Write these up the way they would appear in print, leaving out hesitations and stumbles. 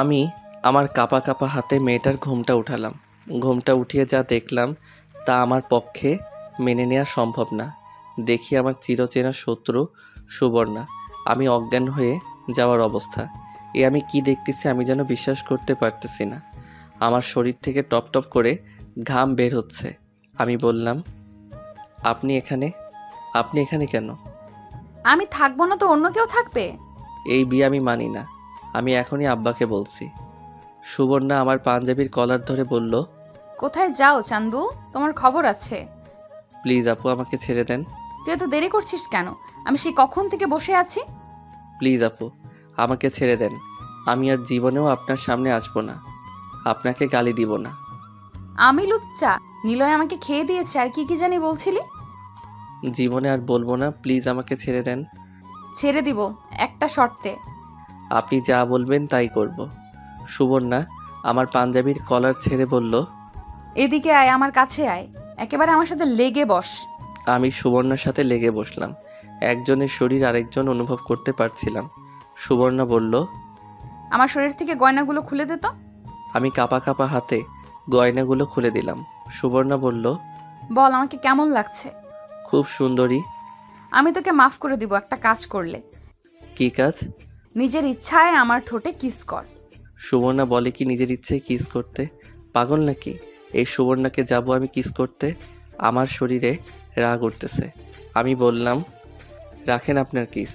আমি আমার কাঁপা কাঁপা হাতে মেয়েটার ঘুমটা উঠালাম। ঘুমটা উঠিয়ে যা দেখলাম তা আমার পক্ষে মেনে নেওয়া সম্ভব না। দেখি আমার চিরচেনা শত্রু সুবর্ণা। আমি অজ্ঞান হয়ে যাওয়ার অবস্থা। আমি কি দেখতেছি আমি যেন বিশ্বাস করতে পারতেছি না। আমার শরীর থেকে টপ টপ করে ঘাম বের হচ্ছে। আমি বললাম, আপনি এখানে? আপনি এখানে কেন? আমি থাকবো না তো অন্য কেউ থাকবে? এই বিয়ে আমি মানি না। আমি এখনই আব্বাকে বলছি। সুবর্ণা আমার পাঞ্জাবির কলার ধরে বলল, কোথায় যাও চান্দু? তোমার খবর আছে। প্লিজ আপু আমাকে ছেড়ে দেন। তুই এত দেরি করছিস কেন? আমি সেই কখন থেকে বসে আছি। প্লিজ আপু আমাকে ছেড়ে দেন। আমি আর জীবনেও আপনার সামনে আসবো না, আপনাকে গালি দিব না। আমি লুচ্চা? নিলয় আমাকে খেয়ে দিয়েছে আর কি কি জানি বলছিলি। জীবনে আর বলবো না, প্লিজ আমাকে ছেড়ে দেন। ছেড়ে দিব একটা শর্তে। আপনি যা বলবেন তাই করব। সুবর্ণা আমার পাঞ্জাবির কলার ছেড়ে বলল, এদিকে আয়, আমার কাছে আয়, একেবারে আমার সাথে লেগে বস। আমি সুবর্ণার সাথে লেগে বসলাম। একজনের শরীর আরেকজন অনুভব করতে পারছিলাম। সুবর্ণা বলল, আমার শরীর থেকে গয়নাগুলো খুলে দে তো। আমি কাঁপা কাঁপা হাতে গয়নাগুলো খুলে দিলাম। সুবর্ণা বলল, বল আমাকে কেমন লাগছে। খুব সুন্দরী। আমি তোকে মাফ করে দিব একটা কাজ করলে। কি কাজ? নিজের ইচ্ছায় আমার ঠোঁটে কিস কর। সুবর্ণা বলে কি নিজের ইচ্ছায় কিস করতে? পাগল নাকি? এই সুবর্ণাকে যাব আমি কিস করতে? আমার শরীরে রাগ উঠতেছে। আমি বললাম, রাখেন আপনার কিস,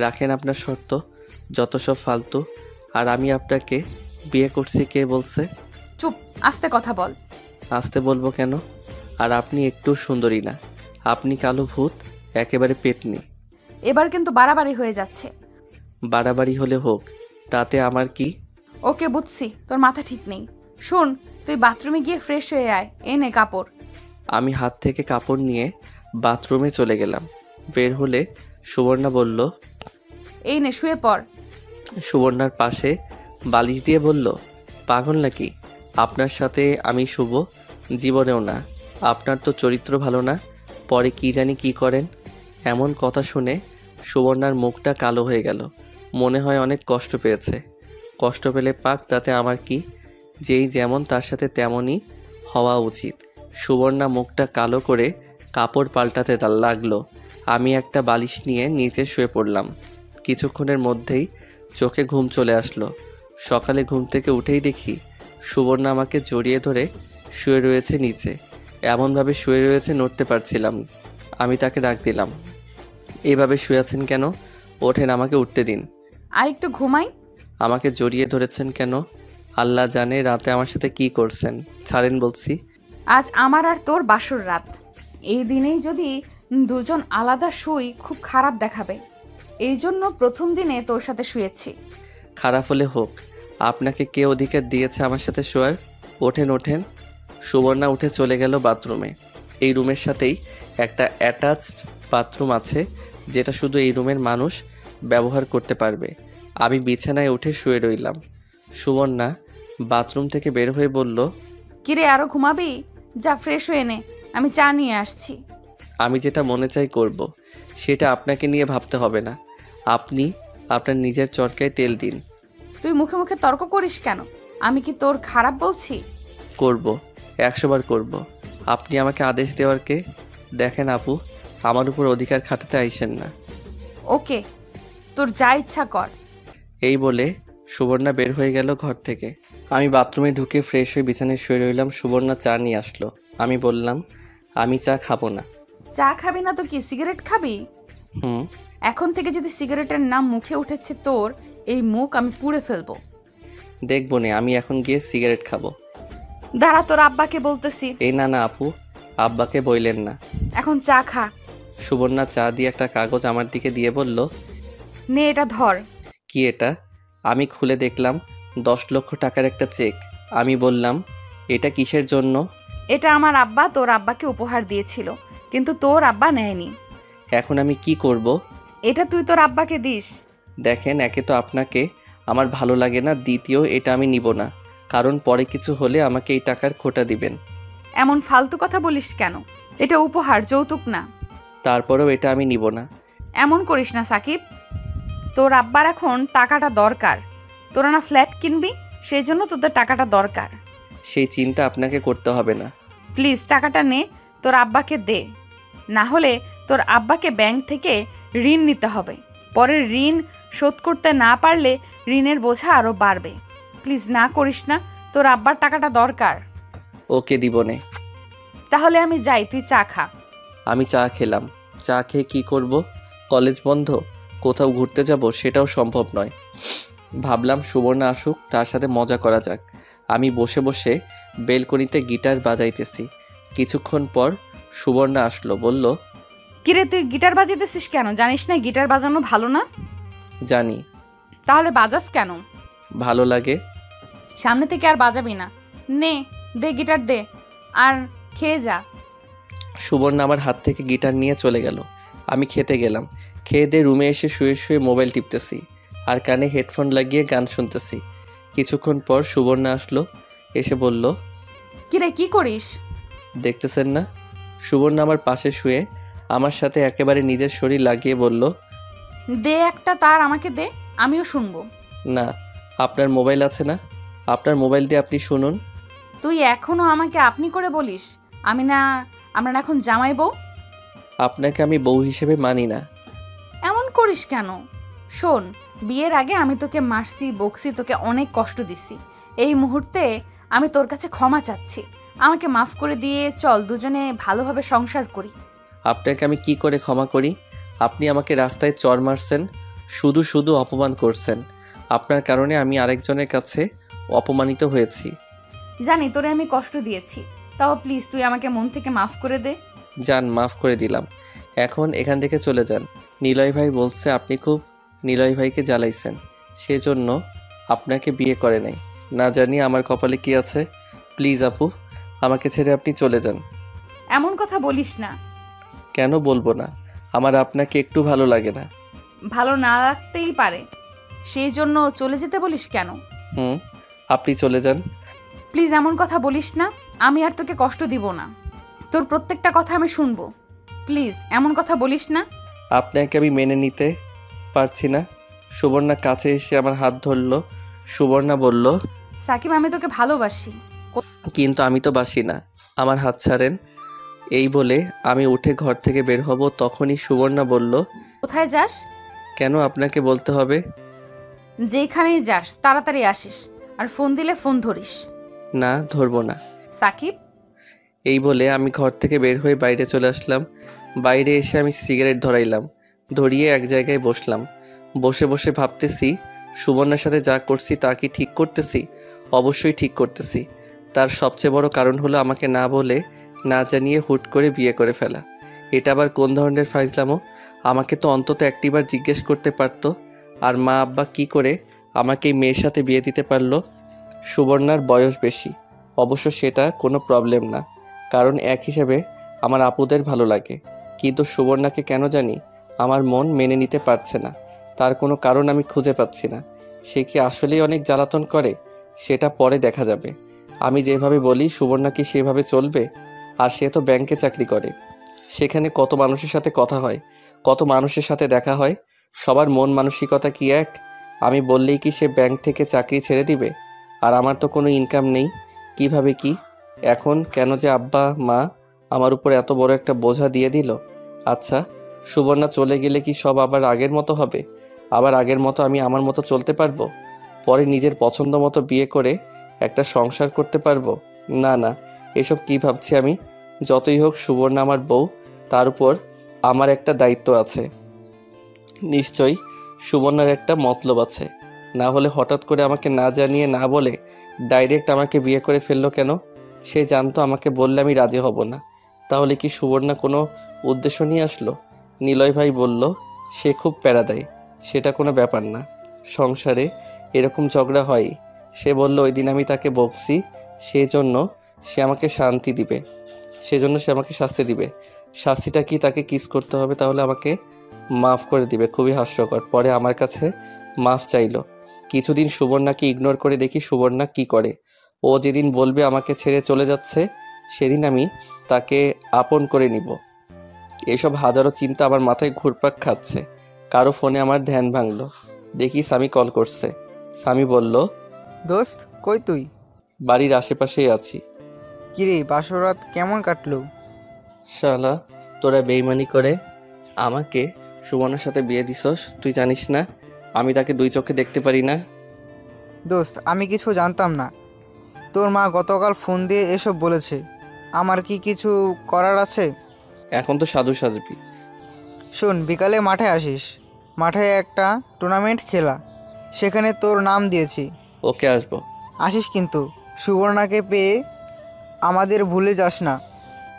রাখেন আপনার শর্ত, যত সব ফালতু। আর আমি আপনাকে বিয়ে করছি কে বলছে? চুপ, আস্তে কথা বল। আসতে বলবো কেন? আর আপনি একটু সুন্দরী না, আপনি কালো ভূত, একেবারে পেতনি। এবার কিন্তু বাড়াবাড়ি হয়ে যাচ্ছে। বাড়াবাড়ি হলে হোক, তাতে আমার কি? ওকে বুঝছি, তোর মাথা ঠিক নেই। শোন, তুই বাথরুমে গিয়ে ফ্রেশ হয়ে আয়, এনে কাপড়। আমি হাত থেকে কাপড় নিয়ে বাথরুমে চলে গেলাম। বের হলে সুবর্ণা বলল, এই নে শুয়ে পড়। সুবর্ণার পাশে বালিশ দিয়ে বলল, পাগল নাকি? আপনার সাথে আমি শুভ জীবনেও না। আপনার তো চরিত্র ভালো না, পরে কি জানি কি করেন। এমন কথা শুনে সুবর্ণার মুখটা কালো হয়ে গেল। মনে হয় অনেক কষ্ট পেয়েছে। কষ্ট পেলে পাক, তাতে আমার কি? যেই যেমন তার সাথে তেমনই হওয়া উচিত। সুবর্ণা মুখটা কালো করে কাপড় পাল্টাতে লাগলো। আমি একটা বালিশ নিয়ে নিচে শুয়ে পড়লাম। কিছুক্ষণের মধ্যেই চোখে ঘুম চলে আসলো। সকালে ঘুম থেকে উঠেই দেখি সুবর্ণা আমাকে জড়িয়ে ধরে শুয়ে রয়েছে নিচে। এমনভাবে শুয়ে রয়েছে নড়তে পারছিলাম। আমি তাকে ডাক দিলাম, এভাবে শুয়ে আছেন কেন? ওঠেন, আমাকে উঠতে দিন। আর একটু ঘুমাই। আমাকে জড়িয়ে ধরেছেন কেন? আল্লাহ জানে রাতে আমার সাথে কি করছেন। ছাড়েন বলছি। আজ আমার আর তোর বাসর রাত। এই দিনেই যদি দুজন আলাদা শুই খুব খারাপ দেখাবে। এই জন্য প্রথম দিনে তোর সাথে শুয়েছি। খারাপ হলে হোক, আপনাকে কে অধিকার দিয়েছে আমার সাথে শোয়ার? ওঠেন ওঠেন। সুবর্ণা উঠে চলে গেল বাথরুমে। এই রুমের সাথেই একটা অ্যাটাচড বাথরুম আছে, যেটা শুধু এই রুমের মানুষ ব্যবহার করতে পারবে। আমি বিছানায় উঠে শুয়ে রইলাম। সুবর্ণা বাথরুম থেকে বের হয়ে বলল, কিরে আরো ঘুমাবি? যা ফ্রেশ হয়ে নে, আমি চা নিয়ে আসছি। আমি যেটা মনে চাই করব, সেটা আপনাকে নিয়ে ভাবতে হবে না। আপনি আপনার নিজের চরকায় তেল দিন। তুই মুখে মুখে তর্ক করিস কেন? আমি কি তোর খারাপ বলছি? করব, 100 বার করব। আপনি আমাকে আদেশ দেওয়ার কে? দেখেন আপু, আমার উপর অধিকার খাটাতে আইসেন না। ওকে, তোর যা ইচ্ছা কর। এই বলে সুবর্ণা বের হয়ে গেল ঘর থেকে। আমি বাথরুমে ঢুকে ফ্রেশ হয়ে বিছানায় শুয়ে রইলাম। সুবর্ণা চা নিয়ে আসলো। আমি বললাম, আমি চা খাবো না। চা খাবি না তো কি সিগারেট খাবি? হুম। এখন থেকে যদি সিগারেটের নাম মুখে উঠেছে তোর, এই মুখ আমি পুড়ে ফেলবো। দেখবো নে, আমি এখন গিয়ে সিগারেট খাবো। দাঁড়া, তোর আব্বাকে বলতেছি। এই না না আপু, আব্বাকে বইলেন না। এখন চা খা। সুবর্ণা চা দিয়ে একটা কাগজ আমার দিকে দিয়ে বলল, নে এটা ধর। কি এটা? আমি খুলে দেখলাম 10 লক্ষ টাকার একটা চেক। আমি বললাম, এটা কিসের জন্য? এটা আমার আব্বা তোর আব্বাকে উপহার দিয়েছিল, কিন্তু তোর আব্বা নেয়নি। এখন আমি কি করব? এটা তুই তোর আব্বাকে দিস। দেখেন, একে তো আপনাকে আমার ভালো লাগে না, দ্বিতীয় এটা আমি নিব না, কারণ পরে কিছু হলে আমাকে এই টাকার খোটা দিবেন। এমন ফালতু কথা বলিস কেন? এটা উপহার, যৌতুক না। তারপরেও এটা আমি নিব না। এমন করিস না সাকিব, তোর আব্বার এখন টাকাটা দরকার। তোরা না ফ্ল্যাট কিনবি, সেই জন্য তোদের টাকাটা দরকার। সেই চিন্তা আপনাকে করতে হবে না। প্লিজ টাকাটা নে, তোর আব্বাকে দে, না হলে তোর আব্বাকে ব্যাংক থেকে ঋণ নিতে হবে। পরে ঋণ শোধ করতে না পারলে ঋণের বোঝা আরও বাড়বে। প্লিজ না করিস না, তোর আব্বার টাকাটা দরকার। ওকে দিবনে। তাহলে আমি যাই, তুই চা খা। আমি চা খেলাম। চা খেয়ে কী করব? কলেজ বন্ধ, কোথাও ঘুরতে যাব সেটাও সম্ভব নয়। ভাবলাম সুবর্ণা আসুক, তার সাথে মজা করা যাক। আমি বসে বসে বেলকনিতে গিটার বাজাইতেছি। কিছুক্ষণ পর সুবর্ণা আসলো, বলল, কিরে তুই গিটার বাজাতেছিস কেন? জানিস না গিটার বাজানো ভালো না? জানি। তাহলে বাজাস কেন? ভালো লাগে। সামনে থেকে আর বাজাবি না। নে, দে গিটার দে, আর খেয়ে যা। সুবর্ণা আমার হাত থেকে গিটার নিয়ে চলে গেল। আমি খেতে গেলাম। খেয়ে দিয়ে রুমে এসে শুয়ে শুয়ে মোবাইল টিপতেছি আর কানে হেডফোন লাগিয়ে গান শুনতেছি। কিছুক্ষণ পর সুবর্ণা আসলো, এসে বলল, কিরে কি করিস? দেখতেছেন না? সুবর্ণা আমার পাশে শুয়ে আমার সাথে একেবারে নিজের শরীর লাগিয়ে বলল, দে একটা তার আমাকে দে, আমিও শুনবো। না, আপনার মোবাইল আছে না? আপনার মোবাইল দিয়ে আপনি শুনুন। তুই এখনো আমাকে আপনি করে বলিস? আমরা না এখন জামাই বউ? আপনাকে আমি বউ হিসেবে মানি না। এমন করিস কেন? শোন, বিয়ের আগে আমি তোকে মারছি, বকছি, তোকে অনেক কষ্ট দিছি। এই মুহূর্তে আমি তোর কাছে ক্ষমা চাচ্ছি। আমাকে মাফ করে দিয়ে চল দুজনে ভালোভাবে সংসার করি। আপনাকে আমি কি করে ক্ষমা করি? আপনি আমাকে রাস্তায় চড় মারছেন, শুধু শুধু অপমান করছেন। আপনার কারণে আমি আরেকজনের কাছে অপমানিত হয়েছি। জানি তোরে আমি কষ্ট দিয়েছি, তাও প্লিজ তুই আমাকে মন থেকে মাফ করে দে। যান, মাফ করে দিলাম। এখন এখান থেকে চলে যান। নিলয় ভাই বলছে আপনি খুব নিলয় ভাইকে জ্বালাইছেন, সেজন্য আপনাকে বিয়ে করে নাই। না জানি আমার কপালে কি আছে। প্লিজ আপু, আমাকে ছেড়ে আপনি চলে যান। এমন কথা বলিস না। কেন বলবো না? আমার আপনাকে একটু ভালো লাগে না। ভালো না লাগতেই পারে, সেই জন্য চলে যেতে বলিস কেন? আপনি চলে যান। প্লিজ এমন কথা বলিস না। আমি আর তোকে কষ্ট দিব না, তোর প্রত্যেকটা কথা আমি শুনবো। প্লিজ এমন কথা বলিস না। আপনাকে আমি মেনে নিতে পারছি না। সুবর্ণা কাছে এসে আমার হাত ধরলো। সুবর্ণা বলল, সাকিব আমি তোকে ভালোবাসি। কিন্তু আমি তো বাসি না, আমার হাত ছাড়েন। এই বলে আমি উঠে ঘর থেকে বের হব, তখনই সুবর্ণা বলল, কোথায় যাস? কেন আপনাকে বলতে হবে? যেখানেই যাস তাড়াতাড়ি আসিস, আর ফোন দিলে ফোন ধরিস। না, ধরবো না। সাকিব। এই বলে আমি ঘর থেকে বের হয়ে বাইরে চলে আসলাম। বাইরে এসে আমি সিগারেট ধরাইলাম, ধরিয়ে এক জায়গায় বসলাম। বসে বসে ভাবতেছি, সুবর্ণার সাথে যা করছি তা কি ঠিক করতেছি? অবশ্যই ঠিক করতেছি। তার সবচেয়ে বড় কারণ হলো আমাকে না বলে, না জানিয়ে হুট করে বিয়ে করে ফেলা। এটা আবার কোন ধরনের ফাইজলামো? আমাকে তো অন্তত একটিবার জিজ্ঞেস করতে পারতো। আর মা আব্বা কি করে আমাকে এই মেয়ের সাথে বিয়ে দিতে পারলো? সুবর্ণার বয়স বেশি, অবশ্য সেটা কোনো প্রবলেম না, কারণ এক হিসেবে আমার আপুদের ভালো লাগে। কিন্তু সুবর্ণাকে কেন জানি আমার মন মেনে নিতে পারছে না। তার কোনো কারণ আমি খুঁজে পাচ্ছি না। সে কি আসলেই অনেক জ্বালাতন করে? সেটা পরে দেখা যাবে। আমি যেভাবে বলি সুবর্ণা কি সেভাবে চলবে? আর সে তো ব্যাংকে চাকরি করে, সেখানে কত মানুষের সাথে কথা হয়, কত মানুষের সাথে দেখা হয়। সবার মন মানসিকতা কি এক? আমি বললেই কি সে ব্যাংক থেকে চাকরি ছেড়ে দিবে? আর আমার তো কোনো ইনকাম নেই, কিভাবে কি? এখন কেন যে আব্বা মা আমার উপর এত বড় একটা বোঝা দিয়ে দিল? আচ্ছা, সুবর্ণা চলে গেলে কি সব আবার আগের মতো হবে? আবার আগের মতো আমি আমার মতো চলতে পারবো? পরে নিজের পছন্দ মতো বিয়ে করে একটা সংসার করতে পারবো? না না, এসব কি ভাবছি আমি? যতই হোক সুবর্ণা আমার বউ, তার উপর আমার একটা দায়িত্ব আছে। নিশ্চয়ই সুবর্ণার একটা মতলব আছে, না হলে হঠাৎ করে আমাকে না জানিয়ে না বলে ডাইরেক্ট আমাকে বিয়ে করে ফেললো কেন? সে জানতো আমাকে বললে আমি রাজি হব না। তাহলে কি সুবর্ণা কোনো উদ্দেশ্য নিয়ে আসলো? নিলয় ভাই বলল সে খুব প্যারা দেয়, সেটা কোনো ব্যাপার না, সংসারে এরকম ঝগড়া হয়। সে বলল ওই দিন আমি তাকে বকছি, সেজন্য সে আমাকে শাস্তি দিবে। শাস্তিটা কি? তাকে কিস করতে হবে, তাহলে আমাকে মাফ করে দিবে। খুবই হাস্যকর। পরে আমার কাছে মাফ চাইলো। কিছুদিন সুবর্ণাকে ইগনোর করে দেখি সুবর্ণা কি করে। ও যেদিন বলবে আমাকে ছেড়ে চলে যাচ্ছে, সেদিন আমি তাকে আপন করে নিব। এসব হাজারো চিন্তা আমার মাথায় ঘুরপাক খাচ্ছে। কারো ফোনে আমার ধ্যান ভাঙলো, দেখি স্বামী কল করছে। সামি বলল, দোস্ত কই তুই? বাড়ির আশেপাশেই আছি। কিরে বাসরাত কেমন কাটলো? শালা, তোরা বেইমানি করে আমাকে সুবর্ণার সাথে বিয়ে দিছস। তুই জানিস না আমি তাকে দুই চোখে দেখতে পারি না? দোস্ত আমি কিছু জানতাম না। তোর মা গতকাল ফোন দিয়ে এসব বলেছে। আমার কি কিছু করার আছে? এখন তো সাধু সাজবি। শোন, বিকালে মাঠে আসিস। মাঠে একটা টুর্নামেন্ট খেলা, সেখানে তোর নাম দিয়েছি। ওকে, আসবো। আসিস কিন্তু। সুবর্ণাকে পেয়ে আমাদের ভুলে যাস না।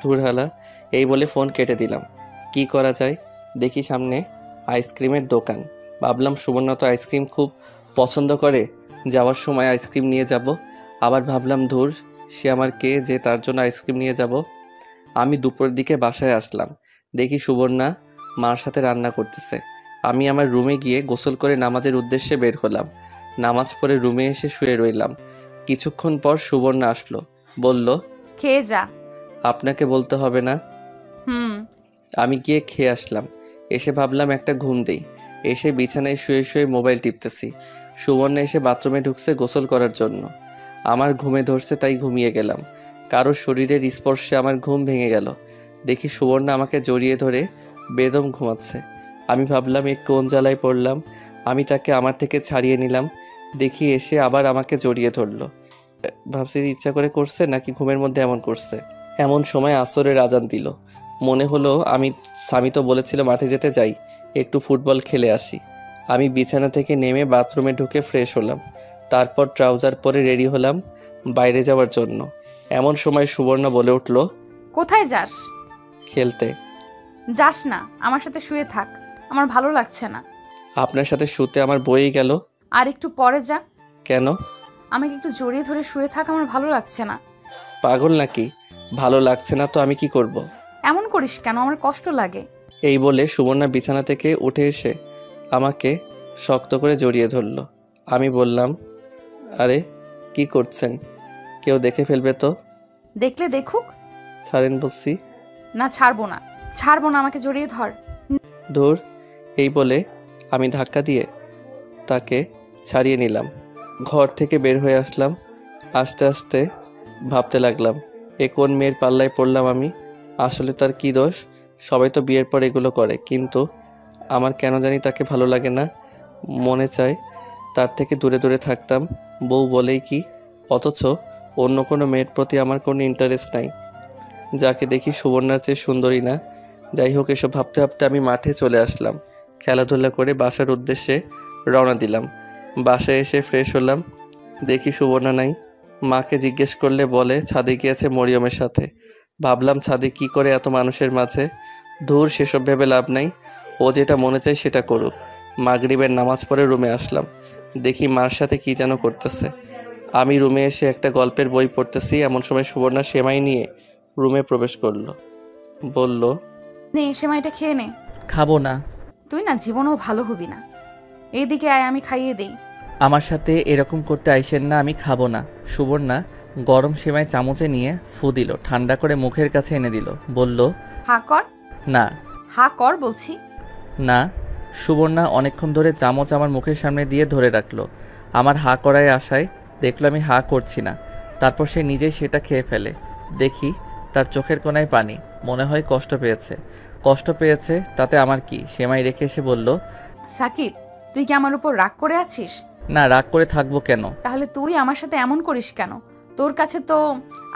ধুর হালা, এই বলে ফোন কেটে দিলাম। কি করা যায় দেখি, সামনে আইসক্রিমের দোকান। ভাবলাম সুবর্ণা তো আইসক্রিম খুব পছন্দ করে, যাওয়ার সময় আইসক্রিম নিয়ে যাব। আবার ভাবলাম ধুর, সে আমার কে যে তার জন্য আইসক্রিম নিয়ে যাব। আমি দুপুরের দিকে বাসায় আসলাম, দেখি সুবর্ণা মার সাথে রান্না করতেছে। আমি আমার রুমে গিয়ে গোসল করে নামাজের উদ্দেশ্যে বের হলাম। নামাজ পড়ে রুমে এসে শুয়ে রইলাম। কিছুক্ষণ পর সুবর্ণা আসলো, বলল, খেয়ে যা। আপনাকে বলতে হবে না। হুম। আমি গিয়ে খেয়ে আসলাম। এসে ভাবলাম একটা ঘুম দেই। এসে বিছানায় শুয়ে শুয়ে মোবাইল টিপতেছি। সুবর্ণা এসে বাথরুমে ঢুকছে গোসল করার জন্য। আমার ঘুমে ধরছে, তাই ঘুমিয়ে গেলাম। কারো শরীরের স্পর্শে আমার ঘুম ভেঙে গেল। দেখি সুবর্ণা আমাকে জড়িয়ে ধরে বেদম ঘুমাচ্ছে। আমি ভাবলাম এ কোন জ্বালায় পড়লাম। আমি তাকে আমার থেকে ছাড়িয়ে নিলাম। দেখি এসে আবার আমাকে জড়িয়ে ধরলো। ভাবছি ইচ্ছা করে করছে নাকি ঘুমের মধ্যে এমন করছে। এমন সময় আসরের আজান দিল। মনে হলো স্বামী তো বলেছিল মাঠে যেতে, যাই একটু ফুটবল খেলে আসি। আমি বিছানা থেকে নেমে বাথরুমে ঢুকে ফ্রেশ হলাম। তারপর ট্রাউজার পরে রেডি হলাম বাইরে যাওয়ার জন্য। এমন সময় সুবর্ণা বলে উঠল, কোথায় যাস? খেলতে। যাস না, আমার সাথে শুয়ে থাক, আমার ভালো লাগছে না। আপনার সাথে শুতে আমার বয়েই গেল। আর একটু পরে যা। কেন? আমাকে একটু জড়িয়ে ধরে শুয়ে থাক, আমার ভালো লাগছে না। পাগল নাকি? ভালো লাগছে না তো আমি কি করব? এমন করিস কেন? আমার কষ্ট লাগে। এই বলে সুবর্ণা বিছানা থেকে উঠে এসে আমাকে শক্ত করে জড়িয়ে ধরল। আমি বললাম, আরে কি করছেন? কেউ দেখে ফেলবে তো। দেখলে দেখুক। ছাড়েন বলছি। না, ছাড়বো না, ছাড়বো না, আমাকে জড়িয়ে ধর। ধুর। এই বলে আমি ধাক্কা দিয়ে তাকে ছাড়িয়ে নিলাম। ঘর থেকে বের হয়ে আসলাম। আস্তে আস্তে ভাবতে লাগলাম, এ কোন মেয়ের পাল্লায় পড়লাম আমি। আসলে তার কি দোষ? সবাই তো বিয়ের পর এগুলো করে, কিন্তু আমার কেন জানি তাকে ভালো লাগে না। মনে চায় তার থেকে দূরে দূরে থাকতাম। বউ বলেই কি, অথচ অন্য কোনো মেয়ের প্রতি আমার কোনো ইন্টারেস্ট নাই। যাকে দেখি সুবর্ণার চেয়ে সুন্দরী না। যাই হোক, এসব ভাবতে ভাবতে আমি মাঠে চলে আসলাম। খেলাধুলা করে বাসার উদ্দেশ্যে রওনা দিলাম। বাসায় এসে ফ্রেশ হলাম, দেখি সুবর্ণা নাই। মাকে জিজ্ঞেস করলে বলে ছাদে গিয়েছে মরিয়মের সাথে। ভাবলাম ছাদে কি করে এত মানুষের মাঝে। ধুর, সেসব ভেবে লাভ নাই। ও যেটা মনে চায় সেটা করুক। মাগরিবের নামাজ পড়ে রুমে আসলাম, দেখি মার সাথে কি যেন করতেছে। আমি রুমে এসে একটা গল্পের বই পড়তেছি, এমন সময় সুবর্ণা সেমাই নিয়ে রুমে প্রবেশ করলো। বলল, নে সেমাইটা খেয়ে নে। খাবো না। তুই না জীবনেও ভালো হবি না। এইদিকে আয়, আমি খাইয়ে দেই। আমার সাথে এরকম করতে আইসেন না, আমি খাবো না। সুবর্ণা গরম সেমাই চামচে নিয়ে ফু দিল, ঠান্ডা করে মুখের কাছে এনে দিল, বলল, হা কর। না। হা কর বলছি। না। সুবর্ণা অনেকক্ষণ ধরে চামচ আমার মুখের সামনে দিয়ে ধরে রাখলো। আমার হা করায় আশায় দেখলো আমি হা করছি না। তারপর সে নিজেই সেটা খেয়ে ফেলে। দেখি তার চোখের কোণায় পানি। মনে হয় কষ্ট পেয়েছে। কষ্ট পেয়েছে তাতে আমার কি? সেমাই রেখে এসে বলল, সাকিব, তুই কি আমার উপর রাগ করে আছিস? না, রাগ করে থাকবো কেন? তাহলে তুই আমার সাথে এমন করিস কেন? তোর কাছে তো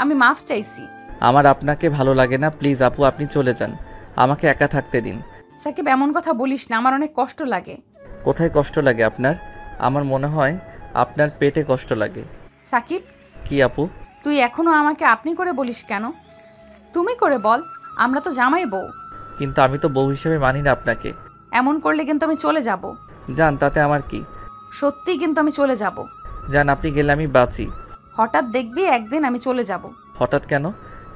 আমি মাফ চাইছি। আমার আপনাকে ভালো লাগে না, প্লিজ আপু আপনি চলে যান, আমাকে একা থাকতে দিন। সাকিব, এমন কথা বলিস না, আমার অনেক কষ্ট লাগে। কোথায় কষ্ট লাগে আপনার? আমার মনে হয় আপনার পেটে কষ্ট লাগে। সাকিব, কি আপু? তুই এখনো আমাকে আপনি করে বলিস কেন? তুমি করে বল, আমরা তো জামাই বউ। কিন্তু আমি তো বউ হিসেবে মানি না আপনাকে। এমন করলে কিন্তু আমি চলে যাব। যান, তাতে আমার কি? সত্যি কিন্তু আমি চলে যাব। যান, আপনি গেলে আমি বাঁচি। হঠাৎ দেখবি একদিন আমি চলে যাব। হঠাৎ কেন?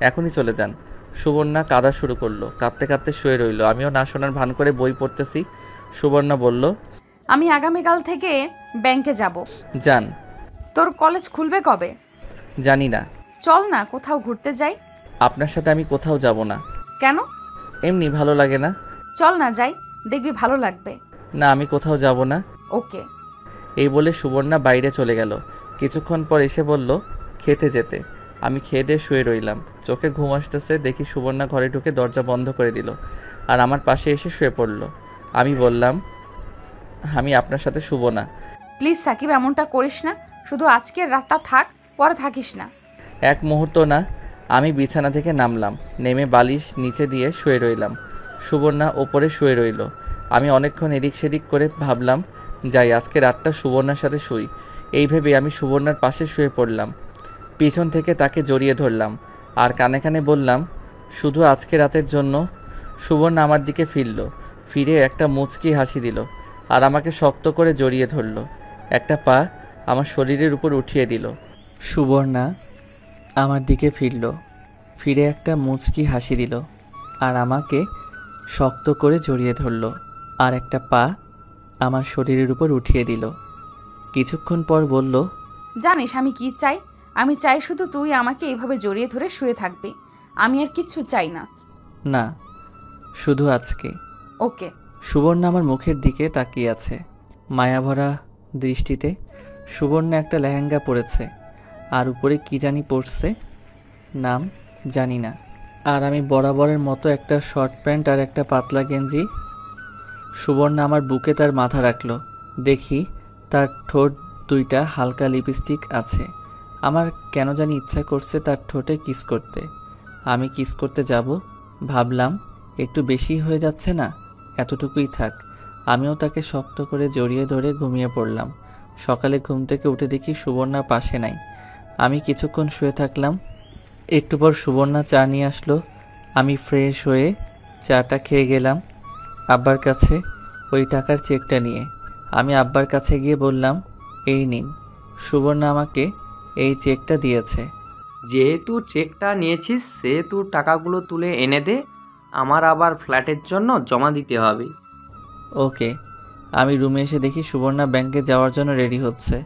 এখনই চলে যান। সুবর্ণা কাঁদা শুরু করলো, কাঁদতে কাঁদতে শুয়ে রইল। আমিও না শোনার ভান করে বই পড়তেছি। সুবর্ণা বলল, আমি আগামীকাল থেকে ব্যাংকে যাব। যান। তোর কলেজ খুলবে কবে? জানি না। চল না কোথাও ঘুরতে যাই। আপনার সাথে আমি কোথাও যাব না। কেন? এমনি ভালো লাগে না। চল না যাই, দেখবি ভালো লাগবে। না, আমি কোথাও যাব না। ওকে। এই বলে সুবর্ণা বাইরে চলে গেল। কিছুক্ষণ পর এসে বলল খেতে যেতে। আমি খেয়ে দিয়ে শুয়ে রইলাম। চোখে ঘুম আসতেছে, দেখি সুবর্ণা ঘরে ঢুকে দরজা বন্ধ করে দিল আর আমার পাশে এসে শুয়ে পড়ল। আমি বললাম, আমি আপনার সাথে শুব না। প্লিজ সাকিব, এমনটা করিস না। শুধু আজকের রাতটা থাক, পরে থাকিস না। এক মুহূর্ত না। আমি বিছানা থেকে নামলাম, নেমে বালিশ নিচে দিয়ে শুয়ে রইলাম। সুবর্ণা ওপরে শুয়ে রইল। আমি অনেকক্ষণ এদিক সেদিক করে ভাবলাম, যাই আজকে রাতটা সুবর্ণার সাথে শুই। এই ভেবে আমি সুবর্ণার পাশে শুয়ে পড়লাম। পিছন থেকে তাকে জড়িয়ে ধরলাম আর কানে কানে বললাম, শুধু আজকে রাতের জন্য। সুবর্ণা আমার দিকে ফিরল, ফিরে একটা মুচকি হাসি দিল আর আমাকে শক্ত করে জড়িয়ে ধরল। একটা পা আমার শরীরের উপর উঠিয়ে দিল। সুবর্ণা আমার দিকে ফিরল, ফিরে একটা মুচকি হাসি দিল আর আমাকে শক্ত করে জড়িয়ে ধরল আর একটা পা আমার শরীরের উপর উঠিয়ে দিল। কিছুক্ষণ পর বলল, জানিস আমি কি চাই? আমি চাই শুধু তুই আমাকে এইভাবে জড়িয়ে ধরে শুয়ে থাকবি। আমি আর কিচ্ছু চাই না। না, শুধু আজকে। ওকে। সুবর্ণা আমার মুখের দিকে তাকিয়ে আছে মায়াভরা দৃষ্টিতে। সুবর্ণা একটা লেহেঙ্গা পরেছে আর উপরে কি জানি পরছে, নাম জানি না। আর আমি বরাবরের মতো একটা শর্ট প্যান্ট আর একটা পাতলা গেঞ্জি। সুবর্ণা আমার বুকে তার মাথা রাখলো। দেখি তার ঠোঁট দুইটা হালকা লিপস্টিক আছে। আমার কেন জানি ইচ্ছা করছে তার ঠোঁটে কিস করতে। আমি কিস করতে যাব, ভাবলাম একটু বেশি হয়ে যাচ্ছে না, এতটুকুই থাক। আমিও তাকে শক্ত করে জড়িয়ে ধরে ঘুমিয়ে পড়লাম। সকালে ঘুম থেকে উঠে দেখি সুবর্ণা পাশে নাই। আমি কিছুক্ষণ শুয়ে থাকলাম। একটু পর সুবর্ণা চা নিয়ে আসলো। আমি ফ্রেশ হয়ে চাটা খেয়ে গেলাম আব্বার কাছে ওই টাকার চেকটা নিয়ে। আমি আব্বার কাছে গিয়ে বললাম, এই নিন। সুবর্ণা আমাকে এই চেকটা দিয়েছে। যেহেতু চেকটা নিয়েছিস সেহেতু টাকাগুলো তুলে এনে দে, আমার আবার ফ্ল্যাটের জন্য জমা দিতে হবে। ওকে। আমি রুমে এসে দেখি সুবর্ণা ব্যাংকে যাওয়ার জন্য রেডি হচ্ছে।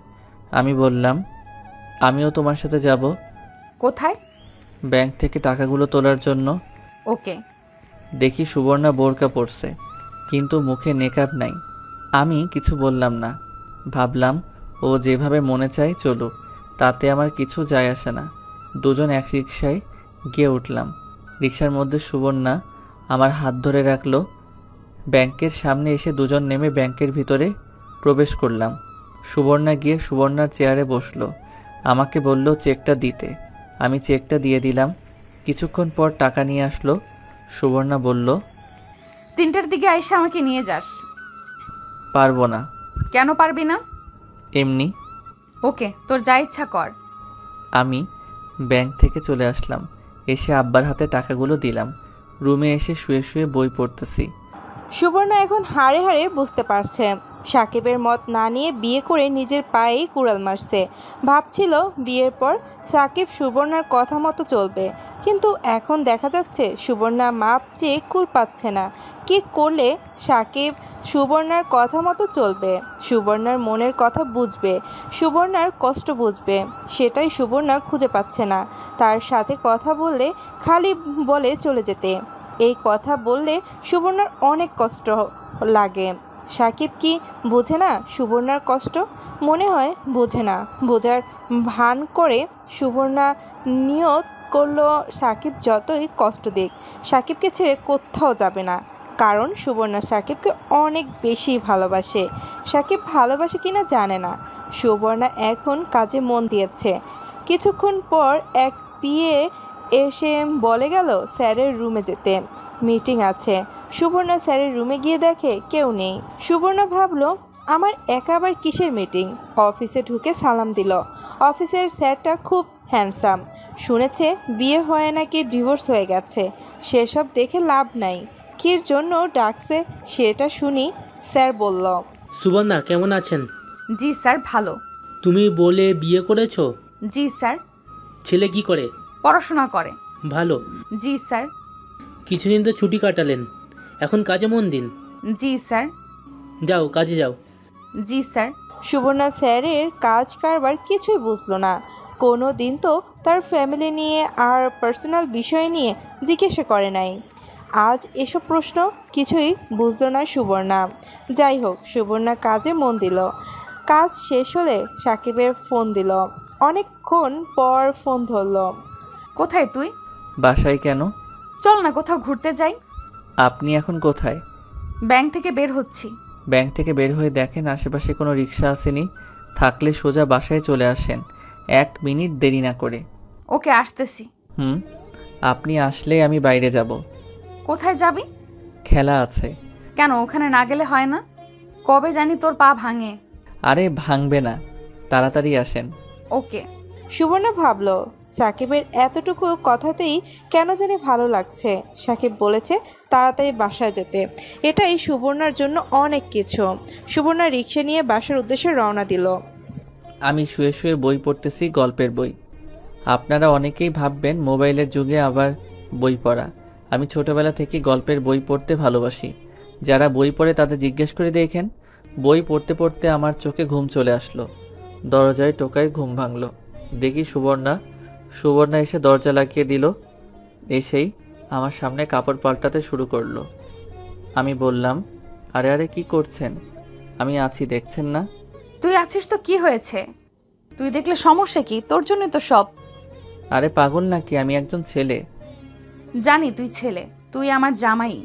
আমি বললাম, আমিও তোমার সাথে যাব। কোথায়? ব্যাংক থেকে টাকাগুলো তোলার জন্য। ওকে। দেখি সুবর্ণা বোরকা পরছে, কিন্তু মুখে নেকআপ নাই। আমি কিছু বললাম না, ভাবলাম ও যেভাবে মনে চায় চলুক, তাতে আমার কিছু যায় আসে না। দুজন এক রিকশায় গিয়ে উঠলাম। রিকশার মধ্যে সুবর্ণা আমার হাত ধরে রাখলো। ব্যাংকের সামনে এসে দুজন নেমে ব্যাংকের ভিতরে প্রবেশ করলাম। সুবর্ণা গিয়ে সুবর্ণার চেয়ারে বসলো, আমাকে বলল চেকটা দিতে। আমি চেকটা দিয়ে দিলাম। কিছুক্ষণ পর টাকা নিয়ে আসলো। সুবর্ণা বলল, 3টার দিকে আইসা আমাকে নিয়ে যাস। পারবো না। কেন পারবি না? এমনি। ওকে, তোর যা ইচ্ছা কর। আমি ব্যাংক থেকে চলে আসলাম। এসে আব্বার হাতে টাকাগুলো দিলাম। রুমে এসে শুয়ে শুয়ে বই পড়তেছি। সুবর্ণা এখন হাড়ে হাড়ে বুঝতে পারছে সাকিবের মত না নিয়ে বিয়ে করে নিজের পায়েই কুড়াল মারছে। ভাবছিল বিয়ের পর সাকিব সুবর্ণার কথা মতো চলবে, কিন্তু এখন দেখা যাচ্ছে সুবর্ণা মাপ চেয়ে কুল পাচ্ছে না। কি করলে সাকিব সুবর্ণার কথা মতো চলবে, সুবর্ণার মনের কথা বুঝবে, সুবর্ণার কষ্ট বুঝবে, সেটাই সুবর্ণা খুঁজে পাচ্ছে না। তার সাথে কথা বললে খালি বলে চলে যেতে। এই কথা বললে সুবর্ণার অনেক কষ্ট লাগে। সাকিব কি বোঝে না সুবর্ণার কষ্ট? মনে হয় বোঝে না। বোঝার ভান করে সুবর্ণা নিয়ত করলো সাকিব যতই কষ্ট দিক সাকিবকে ছেড়ে কোথাও যাবে না, কারণ সুবর্ণা সাকিবকে অনেক বেশি ভালোবাসে। সাকিব ভালোবাসে কিনা জানে না। সুবর্ণা এখন কাজে মন দিয়েছে। কিছুক্ষণ পর এক পিএ এসে বলে গেল স্যারের রুমে যেতে, মিটিং আছে। সুবর্ণা স্যারের রুমে গিয়ে দেখে কেউ নেই। সুবর্ণা ভাবলো আমার একা আবার কিসের মিটিং। অফিসে ঢুকে সালাম দিল। অফিসের স্যারটা খুব হ্যান্ডসাম। শুনেছে বিয়ে হয় নাকি ডিভোর্স হয়ে গেছে। সেসব দেখে লাভ নাই, কির জন্য ডাকছে সেটা শুনি। স্যার বলল, সুবর্ণা কেমন আছেন? জি স্যার, ভালো। তুমি বলে বিয়ে করেছো? জি স্যার। ছেলে কি করে? পড়াশোনা করে। ভালো। জি স্যার। কিছুদিন তো ছুটি কাটালেন, এখন কাজে মন দিন। জি স্যার। যাও কাজে যাও। জি স্যার। সুবর্ণা স্যারের কাজ কারবার কিছুই বুঝলো না। কোনো দিন তো তার ফ্যামিলি নিয়ে আর পার্সোনাল বিষয় নিয়ে জিজ্ঞাসা করে নাই। আজ এসব প্রশ্ন কিছুই বুঝলো না সুবর্ণা। যাই হোক, সুবর্ণা কাজে মন দিল। কাজ শেষ হলে সাকিবের ফোন দিল। অনেকক্ষণ পর ফোন ধরলো। কোথায় তুই? বাসায় কেন? চল না কোথাও ঘুরতে যাই। আপনি এখন কোথায়? ব্যাংক থেকে বের হচ্ছি। ব্যাংক থেকে বের হয়ে দেখেন আশেপাশে কোনো রিক্সা আসেনি। থাকলে সোজা বাসায় চলে আসেন, 1 মিনিট দেরি না করে। ওকে, আসতেছি। আপনি আসলে আমি বাইরে যাব। কোথায় যাবি? খেলা আছে। কেন, ওখানে না গেলে হয় না? কবে জানি তোর পা ভাঙে। আরে ভাঙবে না, তাড়াতাড়ি আসেন। ওকে। সুবর্ণা ভাবলো সাকিবের এতটুকু কথাতেই কেন জানি ভালো লাগছে। সাকিব বলেছে তাড়াতাড়ি বাসায় যেতে, এটাই সুবর্ণার জন্য অনেক কিছু। সুবর্ণা রিক্সা নিয়ে বাসার উদ্দেশ্যে রওনা দিল। আমি শুয়ে শুয়ে বই পড়তেছি, গল্পের বই। আপনারা অনেকেই ভাববেন মোবাইলের যুগে আবার বই পড়া। আমি ছোটবেলা থেকে গল্পের বই পড়তে ভালোবাসি। যারা বই পড়ে তাদের জিজ্ঞেস করে দেখেন। বই পড়তে পড়তে আমার চোখে ঘুম চলে আসলো। দরজায় টোকায় ঘুম ভাঙলো। দেখি সুবর্ণা এসে দরজা লাগিয়ে দিল। এসেই আমার সামনে কাপড় পাল্টাতে শুরু করলো। আমি বললাম, আরে আরে কি করছেন? আমি আছি, দেখছেন না? তুই আছিস তো কি হয়েছে? তুই দেখলে সমস্যা কি? তোর জন্য তো সব। আরে পাগল নাকি, আমি একজন ছেলে। জানি তুই ছেলে, তুই আমার জামাই।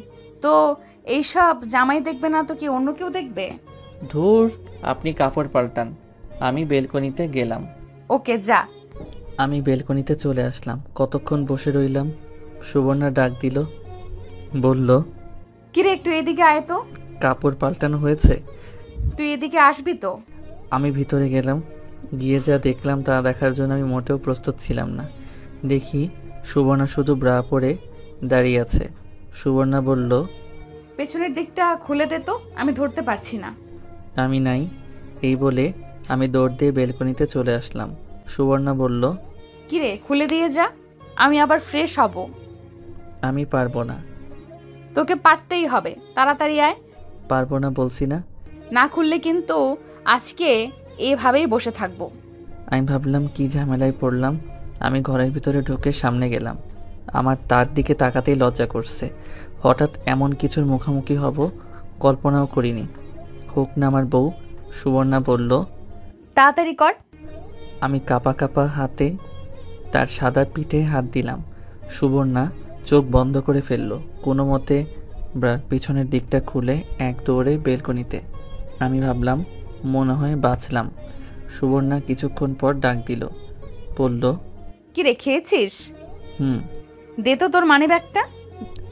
তো এইসব জামাই দেখবে না তো কি অন্য কেউ দেখবে? ধুর, আপনি কাপড় পাল্টান, আমি বেলকনিতে গেলাম। ওকে, যা। আমি বেলকনিতে চলে আসলাম। কতক্ষণ বসে রইলাম। সুবর্ণা ডাক দিল, বলল, কিরে একটু এদিকে আয় তো। কাপড় পাল্টানো হয়েছে? তুই এদিকে আসবি তো? আমি ভিতরে গেলাম। গিয়ে যা দেখলাম তা দেখার জন্য আমি মোটেও প্রস্তুত ছিলাম না। দেখি সুবর্ণা শুধু ব্রা পরে দাঁড়িয়ে আছে। সুবর্ণা বলল, পেছনের দিকটা খুলে দে তো, আমি ধরতে পারছি না। আমি নাই। এই বলে আমি দৌড় দিয়ে বেলকনিতে চলে আসলাম। সুবর্ণা বলল, কিরে খুলে দিয়ে যা, আমি আবার ফ্রেশ হব। আমি পারবো না। তোকে পারতেই হবে, তাড়াতাড়ি আয়। পারবো না বলছি না। না খুললে কিন্তু আজকে এভাবেই বসে থাকবো। আমি ভাবলাম কি ঝামেলায় পড়লাম। আমি ঘরের ভিতরে ঢুকে সামনে গেলাম। আমার তার দিকে তাকাতেই লজ্জা করছে। হঠাৎ এমন কিছুর মুখোমুখি হব কল্পনাও করিনি। হোক না আমার বউ। সুবর্ণা বলল, তাড়াতাড়ি কর। আমি কাঁপা কাঁপা হাতে তার সাদা পিঠে হাত দিলাম। সুবর্ণা চোখ বন্ধ করে ফেলল। কোনো মতে পিছনের দিকটা খুলে এক দৌড়ে বেলকনিতে। আমি ভাবলাম মনে হয় বাঁচলাম। সুবর্ণা কিছুক্ষণ পর ডাক দিল, বলল, কিরে খেয়েছিস? হুম। দে তো তোর মানিব্যাগটা।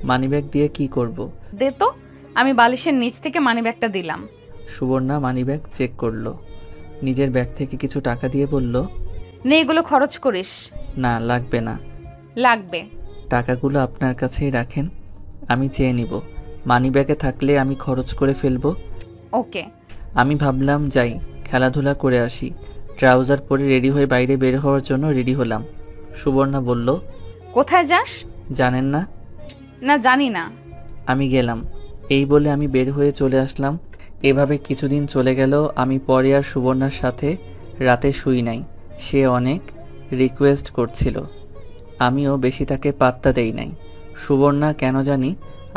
মানিব্যাগ দিয়ে কি করব? দে তো। আমি বালিশের নিচ থেকে মানিব্যাগটা দিলাম। সুবর্ণা মানিব্যাগ চেক করলো। নিজের ব্যাগ থেকে কিছু টাকা দিয়ে বলল, নে এগুলো খরচ করিস। না লাগবে না। লাগবে। টাকাগুলো আপনার কাছেই রাখেন, আমি চেয়ে নিব। মানিব্যাগে থাকলে আমি খরচ করে ফেলবো। ওকে। আমি ভাবলাম যাই খেলাধুলা করে আসি। ট্রাউজার পরে রেডি হয়ে বাইরে বের হওয়ার জন্য রেডি হলাম। সুবর্ণা বলল, কোথায় যাস? জানেন না? না, জানি না। আমি গেলাম। এই বলে আমি বের হয়ে চলে আসলাম। এভাবে কিছুদিন চলে গেল। আমি পরে আর সুবর্ণার সাথে রাতে শুই নাই। সে অনেক রিকোয়েস্ট করছিল, আমিও বেশি তাকে পাত্তা দেই নাই। সুবর্ণা কেন জানি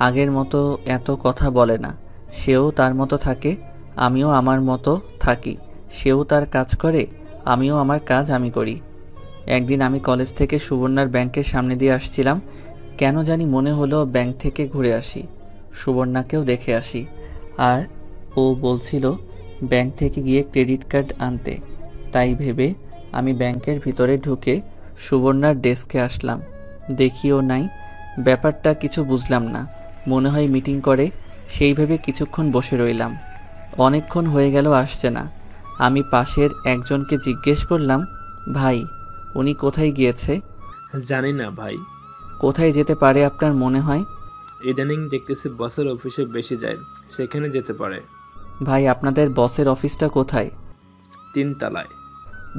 আগের মতো এত কথা বলে না। সেও তার মতো থাকে, আমিও আমার মতো থাকি। সেও তার কাজ করে, আমিও আমার কাজ আমি করি। একদিন আমি কলেজ থেকে সুবর্ণার ব্যাংকের সামনে দিয়ে আসছিলাম। কেন জানি মনে হলো ব্যাংক থেকে ঘুরে আসি, সুবর্ণাকেও দেখে আসি। আর ও বলছিল ব্যাংক থেকে গিয়ে ক্রেডিট কার্ড আনতে। তাই ভেবে আমি ব্যাংকের ভিতরে ঢুকে সুবর্ণার ডেস্কে আসলাম। দেখিও নাই। ব্যাপারটা কিছু বুঝলাম না। মনে হয় মিটিং করে। সেই ভেবে কিছুক্ষণ বসে রইলাম। অনেকক্ষণ হয়ে গেল আসছে না। আমি পাশের একজনকে জিজ্ঞেস করলাম, ভাই উনি কোথায় গিয়েছে? জানি না ভাই। কোথায় যেতে পারে আপনার মনে হয়? ইদানিং দেখতেছি বসের অফিসে বেশি যায়, সেখানে যেতে পারে। ভাই আপনাদের বসের অফিসটা কোথায়? 3 তলায়।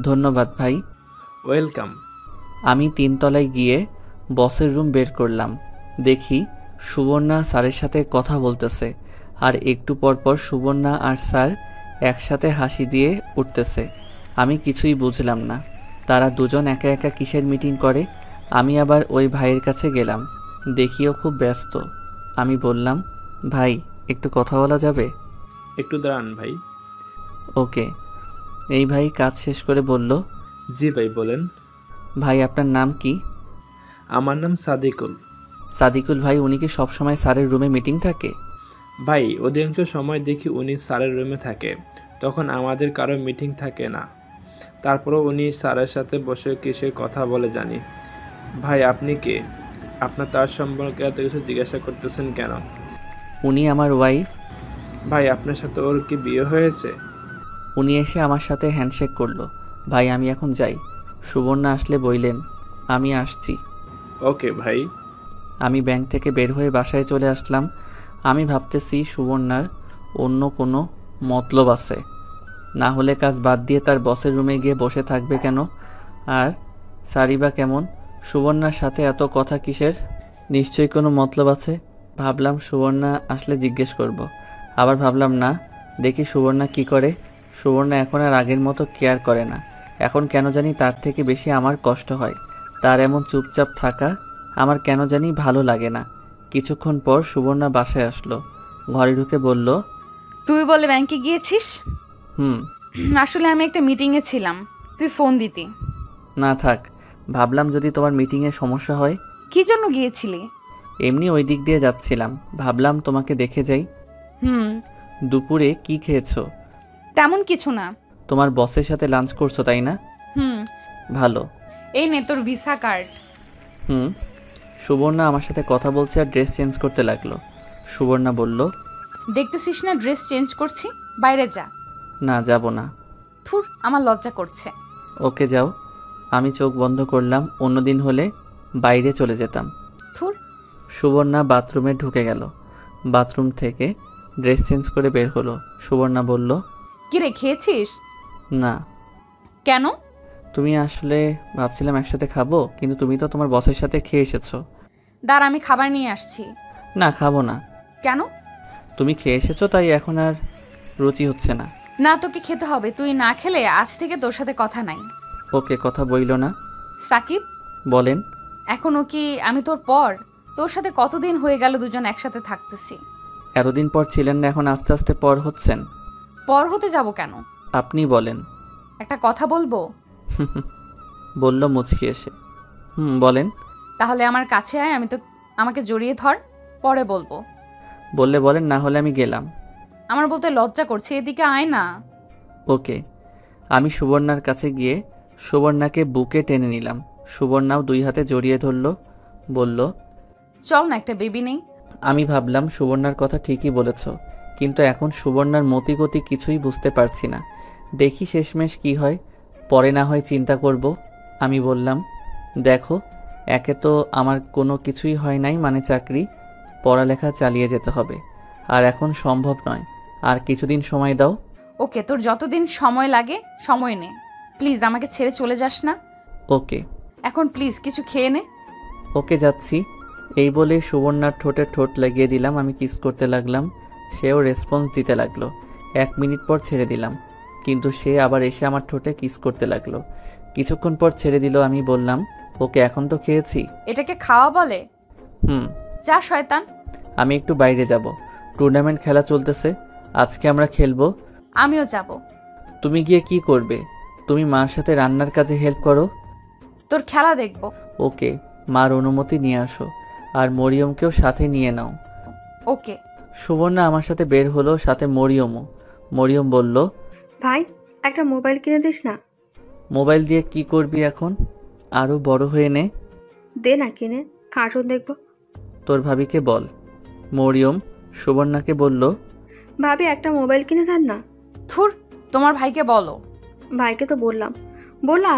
ধন্যবাদ ভাই। ওয়েলকাম। আমি 3 তলায় গিয়ে বসের রুম বের করলাম। দেখি সুবর্ণা স্যারের সাথে কথা বলতেছে। আর একটু পর পর সুবর্ণা আর স্যার একসাথে হাসি দিয়ে উঠতেছে। আমি কিছুই বুঝলাম না। তারা দুজন একা একা কিসের মিটিং করে। আমি আবার ওই ভাইয়ের কাছে গেলাম। দেখিও খুব ব্যস্ত। আমি বললাম, ভাই একটু কথা বলা যাবে? একটু দাঁড়ান ভাই। ওকে। এই ভাই কাজ শেষ করে বলল, জি ভাই বলেন। ভাই আপনার নাম কি? আমার নাম সাদিকুল। সাদিকুল ভাই, উনি কি সবসময় স্যারের রুমে মিটিং থাকে? ভাই অধিকাংশ সময় দেখি উনি স্যারের রুমে থাকে, তখন আমাদের কারো মিটিং থাকে না। তারপরও উনি স্যারের সাথে বসে কিসের কথা বলে জানি। ভাই আপনি কে? আপনার তার সম্পর্কে এত কিছু জিজ্ঞাসা করতেছেন কেন? উনি আমার ওয়াইফ। ভাই আপনার সাথে ওর কি বিয়ে হয়েছে? উনি এসে আমার সাথে হ্যান্ডশেক করলো। ভাই আমি এখন যাই, সুবর্ণা আসলে বইলেন আমি আসছি। ওকে ভাই। আমি ব্যাংক থেকে বের হয়ে বাসায় চলে আসলাম। আমি ভাবতেছি সুবর্ণার অন্য কোনো মতলব আছে, না হলে কাজ বাদ দিয়ে তার বসের রুমে গিয়ে বসে থাকবে কেন? আর সারিবা কেমন? সুবর্ণার সাথে এত কথা কিসের? নিশ্চয়ই কোনো মতলব আছে। ভাবলাম সুবর্ণা আসলে জিজ্ঞেস করব। আবার ভাবলাম না, দেখি সুবর্ণা কি করে। সুবর্ণা এখন আর আগের মতো কেয়ার করে না। এখন কেন জানি তার থেকে বেশি আমার কষ্ট হয়। তার এমন চুপচাপ থাকা আমার কেন জানি ভালো লাগে না। কিছুক্ষণ পর সুবর্ণা বাসায় আসলো, ঘরে ঢুকে বলল, তুই বলে ব্যাংকে গিয়েছিস? হুম। আসলে আমি একটা মিটিংয়ে ছিলাম, তুই ফোন দিতি। না থাক, ভাবলাম যদি তোমার মিটিংয়ে সমস্যা হয়। কি জন্য গিয়েছিলি? এমনি ওই দিক দিয়ে যাচ্ছিলাম, ভাবলাম তোমাকে দেখে যাই। হুম। দুপুরে কি খেয়েছো? তেমন কিছু না। তোমার বসের সাথে লাঞ্চ করছো তাই না? হুম। ভালো। এই নে তোর ভিসা কার্ড। হুম। সুবর্ণা আমার সাথে কথা বলছে আর ড্রেস চেঞ্জ করতে লাগলো। সুবর্ণা বলল, দেখতেছিস না ড্রেস চেঞ্জ করছি, বাইরে যা। না যাব না। থুর, আমার লজ্জা করছে। ওকে যাও। আমি চোখ বন্ধ করলাম, অন্যদিন হলে বাইরে চলে যেতাম। থুর। সুবর্ণা বাথরুমে ঢুকে গেল। বাথরুম থেকে ড্রেস চেঞ্জ করে বের হলো। সুবর্ণা বলল, কিরে খেয়েছিস? না। কেন? তুমি আসলে ভাবছিলাম একসাথে খাবো, কিন্তু তুমি তো তোমার বসের সাথে খেয়ে এসেছো। দাঁড়া, আমি খাবার নিয়ে আসছি। না খাবো না। কেন? তুমি খেয়ে এসেছো তাই এখন আর রুচি হচ্ছে না। না, তোকে খেতে হবে। তুই না খেলে আজ থেকে তোর সাথে কথা নাই। ওকে, কথা বইল না। সাকিব, বলেন। এখনো কি আমি তোর পর? তোর সাথে কতদিন হয়ে গেল দুজন একসাথে থাকতেছি। এতদিন পর ছিলেন না, এখন আস্তে আস্তে পর হচ্ছেন। পর হতে যাব কেন? আপনি বলেন। একটা কথা বলবো? বলল মুচকি এসে। বলেন। তাহলে আমার কাছে আয়, আমাকে জড়িয়ে ধর, পরে বলবো। বললে বলেন, না হলে আমি গেলাম। আমার বলতে লজ্জা করছে, এদিকে আয় না। ওকে। আমি সুবর্ণার কাছে গিয়ে সুবর্ণাকে বুকে টেনে নিলাম। সুবর্ণাও দুই হাতে জড়িয়ে ধরল, বলল, চল না, একটা বেবি নেই। আমি ভাবলাম সুবর্ণার কথা ঠিকই বলেছ, কিন্তু এখন সুবর্ণার মতিগতি কিছুই বুঝতে পারছি না। দেখি শেষমেশ কি হয়, পরে না হয় চিন্তা করব। আমি বললাম, দেখো, একে তো আমার কোনো কিছুই হয় নাই, মানে চাকরি, পড়ালেখা চালিয়ে যেতে হবে, আর এখন সম্ভব নয়। আর কিছুদিন সময় দাও। ওকে, তোর যতদিন সময় লাগে সময় নে। প্লিজ আমাকে ছেড়ে চলে যাস না। ওকে। এখন প্লিজ কিছু খেয়ে নে। ওকে, যাচ্ছি। এই বলে সুবর্ণার ঠোঁটে ঠোঁট লাগিয়ে দিলাম। আমি কিস করতে লাগলাম, সেও রেসপন্স দিতে লাগলো। 1 মিনিট পর ছেড়ে দিলাম, কিন্তু সে আবার এসে আমার ঠোঁটে কিস করতে লাগলো। কিছুক্ষণ পর ছেড়ে দিল। আমি বললাম, ওকে এখন তো খেয়েছি। এটাকে খাওয়া বলে? যা শয়তান। আমি একটু বাইরে যাব, টুর্নামেন্ট খেলা চলতেছে, আজকে আমরা খেলবো। আমিও যাব। তুমি গিয়ে কি করবে? তুমি মার সাথে রান্নার কাজে হেল্প করো। তোর খেলা দেখব। ওকে, মার অনুমতি নিয়ে আসো, আর মরিয়মকেও সাথে নিয়ে নাও। ওকে। সুবর্ণা আমার সাথে বের হলো, সাথে মরিয়মও। মরিয়ম বলল, ভাই একটা মোবাইল কিনে দিস না। মোবাইল দিয়ে কি করবি এখন? আরও বড় হয়ে নে। দে না কিনে, কার্টুন দেখব। তোর ভাবিকে বল। মরিয়ম সুবর্ণাকে বলল, ভাবি একটা মোবাইল কিনে দেন না। থুর, তোমার ভাইকে বলো। ভাইকে তো বললাম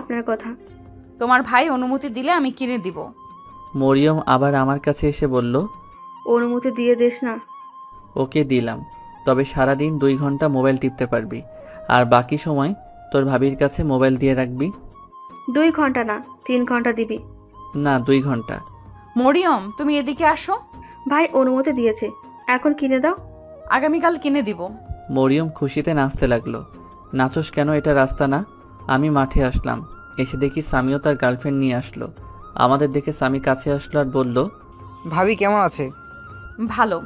আপনার কথা। তোমার ভাই অনুমতি দিলে আমি কিনে দিব। মরিয়ম আবার আমার কাছে এসে বলল, অনুমতি দিয়ে দিস না। ওকে দিলাম, তবে সারাদিন 2 ঘন্টা মোবাইল টিপতে পারবি, আর বাকি সময় তোর ভাবির কাছে মোবাইল দিয়ে রাখবি। 2 ঘন্টা না, 3 ঘন্টা দিবি। না, 2 ঘন্টা। মরিয়ম, তুমি এদিকে আসো। ভাই অনুমতি দিয়েছে, এখন কিনে দাও। আগামীকাল কিনে দিব। মরিয়ম খুশিতে নাচতে লাগলো। নাচোস কেন, এটা রাস্তা না। আমি মাঠে আসলাম, এসে দেখি সামিও তার গার্লফ্রেন্ড নিয়ে আসলো। আমাদের দেখে সামি কাছে আসলো আর বলল, ভাবি কেমন আছে? ভালো।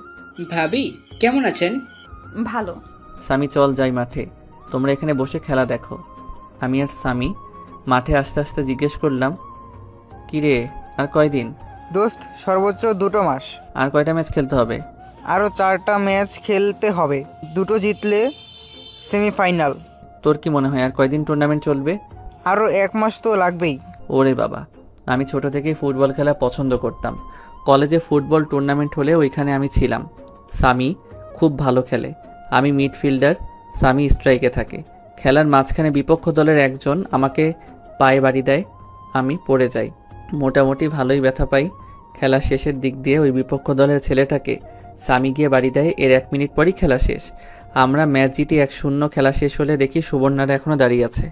ভাবি কেমন আছেন? ভালো। সামি চল যাই মাঠে, তোমরা এখানে বসে খেলা দেখো। আমি আর স্বামী মাঠে আস্তে আস্তে জিজ্ঞেস করলাম, কিরে আর কয়দিন? দোস্ত সর্বোচ্চ 2 মাস। আর কয়টা ম্যাচ খেলতে হবে? আরও 4টা ম্যাচ খেলতে হবে, 2টো জিতলে সেমিফাইনাল। তোর কি মনে হয় আর কয়দিন টুর্নামেন্ট চলবে? আরও 1 মাস তো লাগবেই। ওরে বাবা, আমি ছোট থেকেই ফুটবল খেলা পছন্দ করতাম। কলেজে ফুটবল টুর্নামেন্ট হলে ওইখানে আমি ছিলাম। সামি খুব ভালো খেলে, আমি মিডফিল্ডার, সামি স্ট্রাইকে থাকে। খেলার মাঝখানে বিপক্ষ দলের একজন আমাকে পায়ে বাড়ি দেয়, আমি পড়ে যাই, মোটামুটি ভালোই ব্যথা পাই। খেলা শেষের দিক দিয়ে ওই বিপক্ষ দলের ছেলেটাকে সামি গিয়ে বাড়ি দেয়, এর 1 মিনিট পরই খেলা শেষ। আমরা ম্যাচ জিতি 1-0। খেলা শেষ হলে দেখি সুবর্ণারা এখনও দাঁড়িয়ে আছে।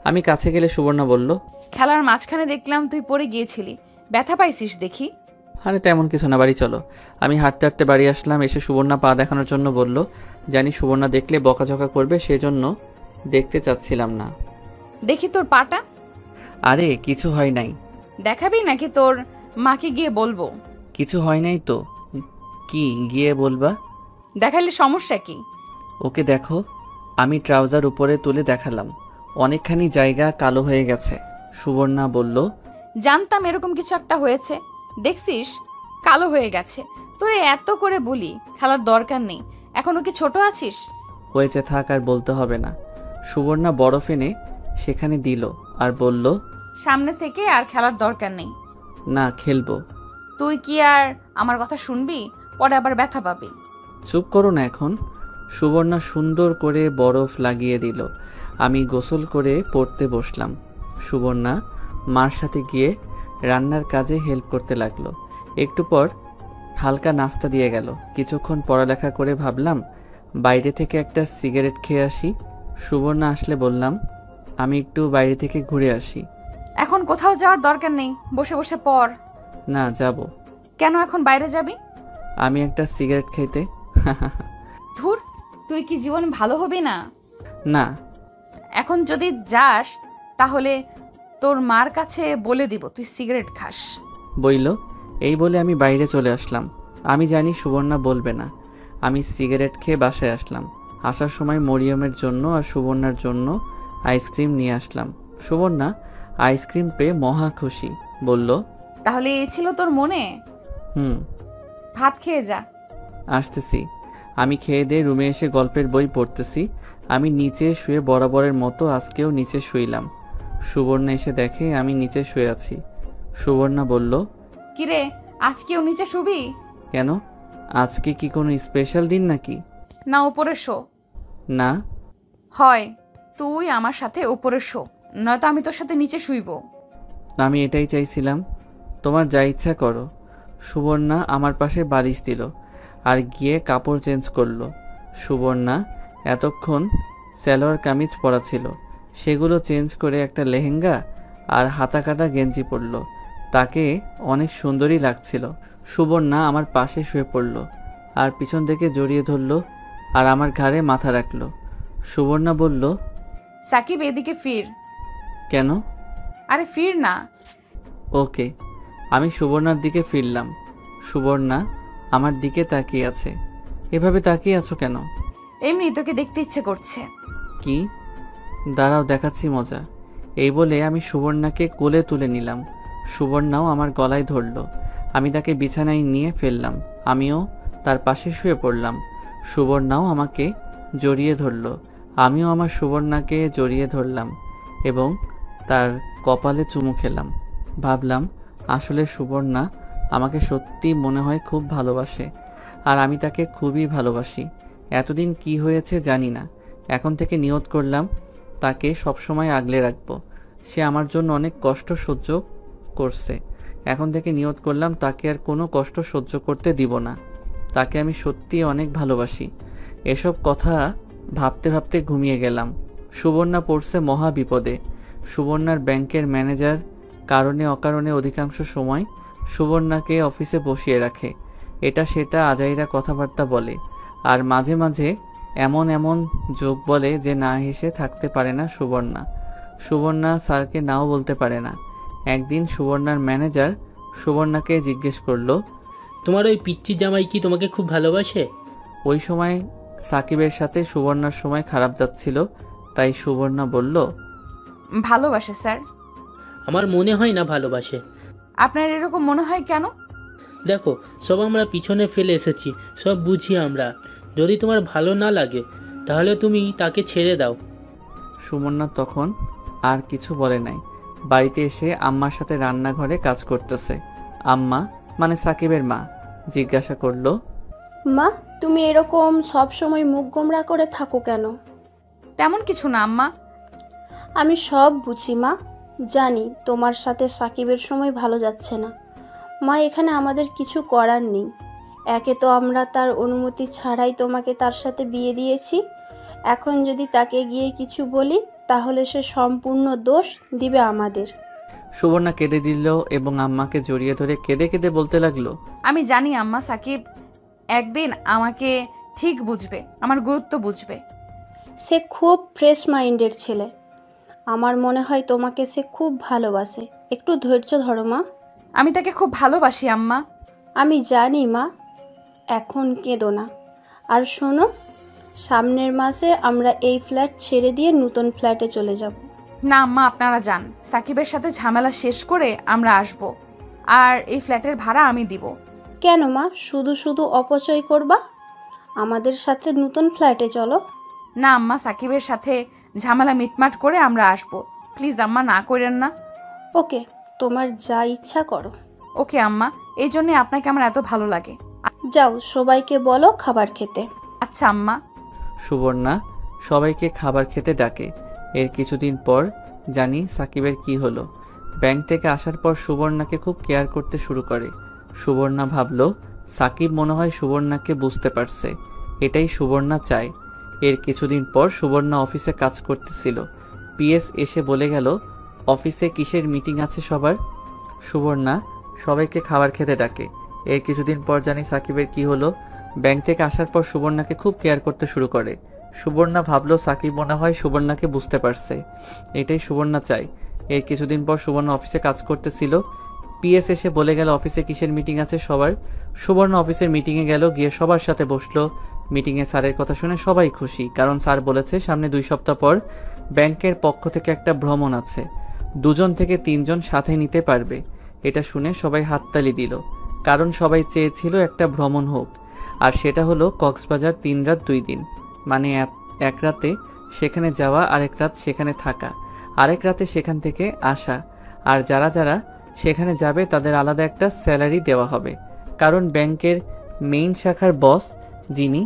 আমি কাছে গেলে সুবর্ণা বলল, খেলার মাঝখানে দেখলাম তুই পড়ে গিয়েছিলি, ব্যথা পাইছিস দেখি। আরে তেমন কিছু না, বাড়ি চলো। আমি হাঁটতে হাঁটতে বাড়ি আসলাম। এসে সুবর্ণা পা দেখানোর জন্য বলল, জানি সুবর্ণা দেখলে বকাঝকা করবে, সেজন্য দেখতে চাচ্ছিলাম না। দেখি তোর পাটা। আরে কিছু হয় নাই। দেখাবি নাকি তোর মাকে গিয়ে বলবো? কিছু হয় নাই তো। কি গিয়ে বলবা? দেখাইলে সমস্যা কি? ওকে দেখো। আমি ট্রাউজার উপরে তুলে দেখালাম, অনেকখানি জায়গা কালো হয়ে গেছে। সুবর্ণা বলল, জানতাম এরকম কিছু একটা হয়েছে। দেখছিস কালো হয়ে গেছে। তোরে এত করে বলি খেলার দরকার নেই, এখনো কি ছোট আছিস? হয়েছে, থাক আর বলতে হবে না। সুবর্ণা বরফ এনে সেখানে দিল আর বলল, সামনে থেকে আর খেলার দরকার নেই। না খেলবো। তুই কি আর আমার কথা শুনবি? পরে আবার ব্যথা পাবি। চুপ করো না এখন। সুবর্ণা সুন্দর করে বরফ লাগিয়ে দিল। আমি গোসল করে পড়তে বসলাম। সুবর্ণা মার সাথে গিয়ে রান্নার কাজে হেল্প করতে লাগলো। একটু পর হালকা নাস্তা দিয়ে গেল। কিছুক্ষণ পড়ালেখা করে ভাবলাম বাইরে থেকে একটা সিগারেট খেয়ে আসি। সুবর্ণা আসলে বললাম, আমি একটু বাইরে থেকে ঘুরে আসি। এখন কোথাও যাওয়ার দরকার নেই, বসে বসে পড়। না যাব। কেন এখন বাইরে যাবি? আমি একটা সিগারেট খেতে। ধুর, তুই কি জীবন ভালো হবি না? না। এখন যদি যাস তাহলে তোর মার কাছে বলে দিব তুই সিগারেট খাস। বইল। এই বলে আমি বাইরে চলে আসলাম। আমি জানি সুবর্ণা বলবে না। আমি সিগারেট খেয়ে বাসায় আসলাম। আসার সময় মরিয়মের জন্য আর সুবর্ণার জন্য আইসক্রিম নিয়ে আসলাম। সুবর্ণা আইসক্রিম পেয়ে মহা খুশি, বলল, তাহলে এই ছিল তোর মনে? ভাত খেয়ে যা। আসতেছি। আমি খেয়ে দিয়ে রুমে এসে গল্পের বই পড়তেছি। আমি নিচে শুয়ে বরাবরের মতো আজকেও নিচে শুইলাম। সুবর্ণা এসে দেখে আমি নিচে শুয়ে আছি। সুবর্ণা বলল, কিরে আজকেও নিচে শুবি? কেন, আজকে কি কোনো স্পেশাল দিন নাকি? না, উপরে শো। না হয় তুই আমার সাথে উপরে শো, নয়তো আমি তোর সাথে নিচে শুইব। আমি এটাই চাইছিলাম, তোমার যা ইচ্ছা করো। সুবর্ণা আমার পাশে বালিশ দিল আর গিয়ে কাপড় চেঞ্জ করলো। সুবর্ণা এতক্ষণ সালোয়ার কামিজ পরা ছিল, সেগুলো চেঞ্জ করে একটা লেহেঙ্গা আর হাতা কাটা গেঞ্জি পরল। তাকে অনেক সুন্দরই লাগছিল। সুবর্ণা আমার পাশে শুয়ে পড়ল আর পিছন থেকে জড়িয়ে ধরল আর আমার ঘাড়ে মাথা রাখল। সুবর্ণা বলল, সাকিব এদিকে ফির। কেন? আরে ফির না। ওকে। আমি সুবর্ণার দিকে ফিরলাম। সুবর্ণা আমার দিকে তাকিয়ে আছে। এভাবে তাকিয়ে আছো কেন? এমনি তোকে দেখতে ইচ্ছে করছে। কি? দাঁড়াও দেখাচ্ছি মজা। এই বলে আমি সুবর্ণাকে কোলে তুলে নিলাম। সুবর্ণাও আমার গলায় ধরল। আমি তাকে বিছানায় নিয়ে ফেললাম। আমিও তার পাশে শুয়ে পড়লাম। সুবর্ণাও আমাকে জড়িয়ে ধরল। আমিও আমার সুবর্ণাকে জড়িয়ে ধরলাম এবং তার কপালে চুমু খেলাম। ভাবলাম আসলে সুবর্ণা আমাকে সত্যি মনে হয় খুব ভালোবাসে আর আমি তাকে খুবই ভালোবাসি। এতদিন কি হয়েছে জানি না। এখন থেকে নিয়ত করলাম তাকে সবসময় আগলে রাখবো। সে আমার জন্য অনেক কষ্ট সহ্য করছে। এখন থেকে নিয়ত করলাম তাকে আর কোনো কষ্ট সহ্য করতে দিব না। তাকে আমি সত্যি অনেক ভালোবাসি। এসব কথা ভাবতে ভাবতে ঘুমিয়ে গেলাম। সুবর্ণা পড়ছে মহা বিপদে। সুবর্ণার ব্যাংকের ম্যানেজার কারণে অকারণে অধিকাংশ সময় সুবর্ণাকে অফিসে বসিয়ে রাখে। এটা সেটা আজাইরা কথাবার্তা বলে আর মাঝে মাঝে এমন এমন যোগ বলে যে না হেসে থাকতে পারে না সুবর্ণা। সুবর্ণা স্যারকে নাও বলতে পারে না। একদিন সুবর্ণার ম্যানেজার সুবর্ণাকে জিজ্ঞেস করলো, তোমার ওই পিচ্চি জামাই কি তোমাকে খুব ভালোবাসে? ওই সময় সাকিবের সাথে সুবর্ণার সময় খারাপ যাচ্ছিল, তাই সুবর্ণা বলল, ভালোবাসে স্যার। আমার মনে হয় না ভালোবাসে। আপনার এরকম মনে হয় কেন? দেখো, সব আমরা পিছনে ফেলে এসেছি, সব বুঝি আমরা। যদি তোমার ভালো না লাগে তাহলে তুমি তাকে ছেড়ে দাও। সুমন্না তখন আর কিছু বলে নাই। বাড়িতে এসে আম্মার সাথে রান্নাঘরে কাজ করতেছে। আম্মা মানে সাকিবের মা জিজ্ঞাসা করলো, মা, তুমি এরকম সব সময় মুখ গোমড়া করে থাকো কেন? তেমন কিছু না আম্মা। আমি সব বুঝি মা, জানি তোমার সাথে সাকিবের সময় ভালো যাচ্ছে না। মা, এখানে আমাদের কিছু করার নেই। একে তো আমরা তার অনুমতি ছাড়াই তোমাকে তার সাথে বিয়ে দিয়েছি। এখন যদি তাকে গিয়ে কিছু বলি তাহলে সে সম্পূর্ণ দোষ দিবে আমাদের। সুবর্ণা কেঁদে দিল এবং আম্মাকে জড়িয়ে ধরে কেঁদে কেঁদে বলতে লাগলো, আমি জানি আম্মা, সাকিব একদিন আমাকে ঠিক বুঝবে, আমার গুরুত্ব বুঝবে। সে খুব ফ্রেশ মাইন্ডের ছেলে। আমার মনে হয় তোমাকে সে খুব ভালোবাসে। একটু ধৈর্য ধরো মা। আমি তাকে খুব ভালোবাসি আম্মা। আমি জানি মা, এখন কেঁদো না। আর শোনো, সামনের মাসে আমরা এই ফ্ল্যাট ছেড়ে দিয়ে নতুন ফ্ল্যাটে চলে যাব। না আম্মা, আপনারা যান। সাকিবের সাথে ঝামেলা শেষ করে আমরা আসব, আর এই ফ্ল্যাটের ভাড়া আমি দিব। কেন মা, শুধু শুধু অপচয় করবা? আমাদের সাথে নতুন ফ্ল্যাটে চলো। না আম্মা, সাকিবের সাথে ঝামেলা মিটমাট করে আমরা আসব। প্লিজ আম্মা, না করেন না। ওকে, তোমার যা ইচ্ছা করো। ওকে আম্মা, এই জন্যে আপনাকে আমার এত ভালো লাগে। যাও, সবাইকে বলো খাবার খেতে। আচ্ছা আম্মা। সুবর্ণা সবাইকে খাবার খেতে ডাকে। এর কিছুদিন পর জানি সাকিবের কি হলো। ব্যাংক থেকে আসার পর সুবর্ণাকে খুব কেয়ার করতে শুরু করে। সুবর্ণা ভাবলো সাকিব মনে হয় সুবর্ণাকে বুঝতে পারছে, এটাই সুবর্ণা চায়। এর কিছুদিন পর সুবর্ণা অফিসে কাজ করতেছিল। পিএস এসে বলে গেল, অফিসে কিসের মিটিং আছে সবার। সুবর্ণা সবাইকে খাবার খেতে ডাকে। এর কিছুদিন পর জানি সাকিবের কি হলো। ব্যাংক থেকে আসার পর সুবর্ণাকে খুব কেয়ার করতে শুরু করে। সুবর্ণা ভাবলো সাকিব মনে হয় সুবর্ণাকে বুঝতে পারছে, এটাই সুবর্ণা চায়। এর কিছুদিন পর সুবর্ণা অফিসে কাজ করতেছিল। পিএস এসে বলে গেল অফিসে কিসের মিটিং আছে সবার। সুবর্ণা অফিসের মিটিংয়ে গেল, গিয়ে সবার সাথে বসলো। মিটিংয়ে স্যারের কথা শুনে সবাই খুশি, কারণ স্যার বলেছে সামনে 2 সপ্তাহ পর ব্যাংকের পক্ষ থেকে একটা ভ্রমণ আছে, 2 থেকে 3 সাথে নিতে পারবে। এটা শুনে সবাই হাততালি দিল, কারণ সবাই চেয়েছিল একটা ভ্রমণ হোক। আর সেটা হলো কক্সবাজার 3 রাত 2 দিন, মানে এক রাতে সেখানে যাওয়া, আরেক রাত সেখানে থাকা, আরেক রাতে সেখান থেকে আসা। আর যারা যারা সেখানে যাবে তাদের আলাদা একটা স্যালারি দেওয়া হবে, কারণ ব্যাংকের মেইন শাখার বস, যিনি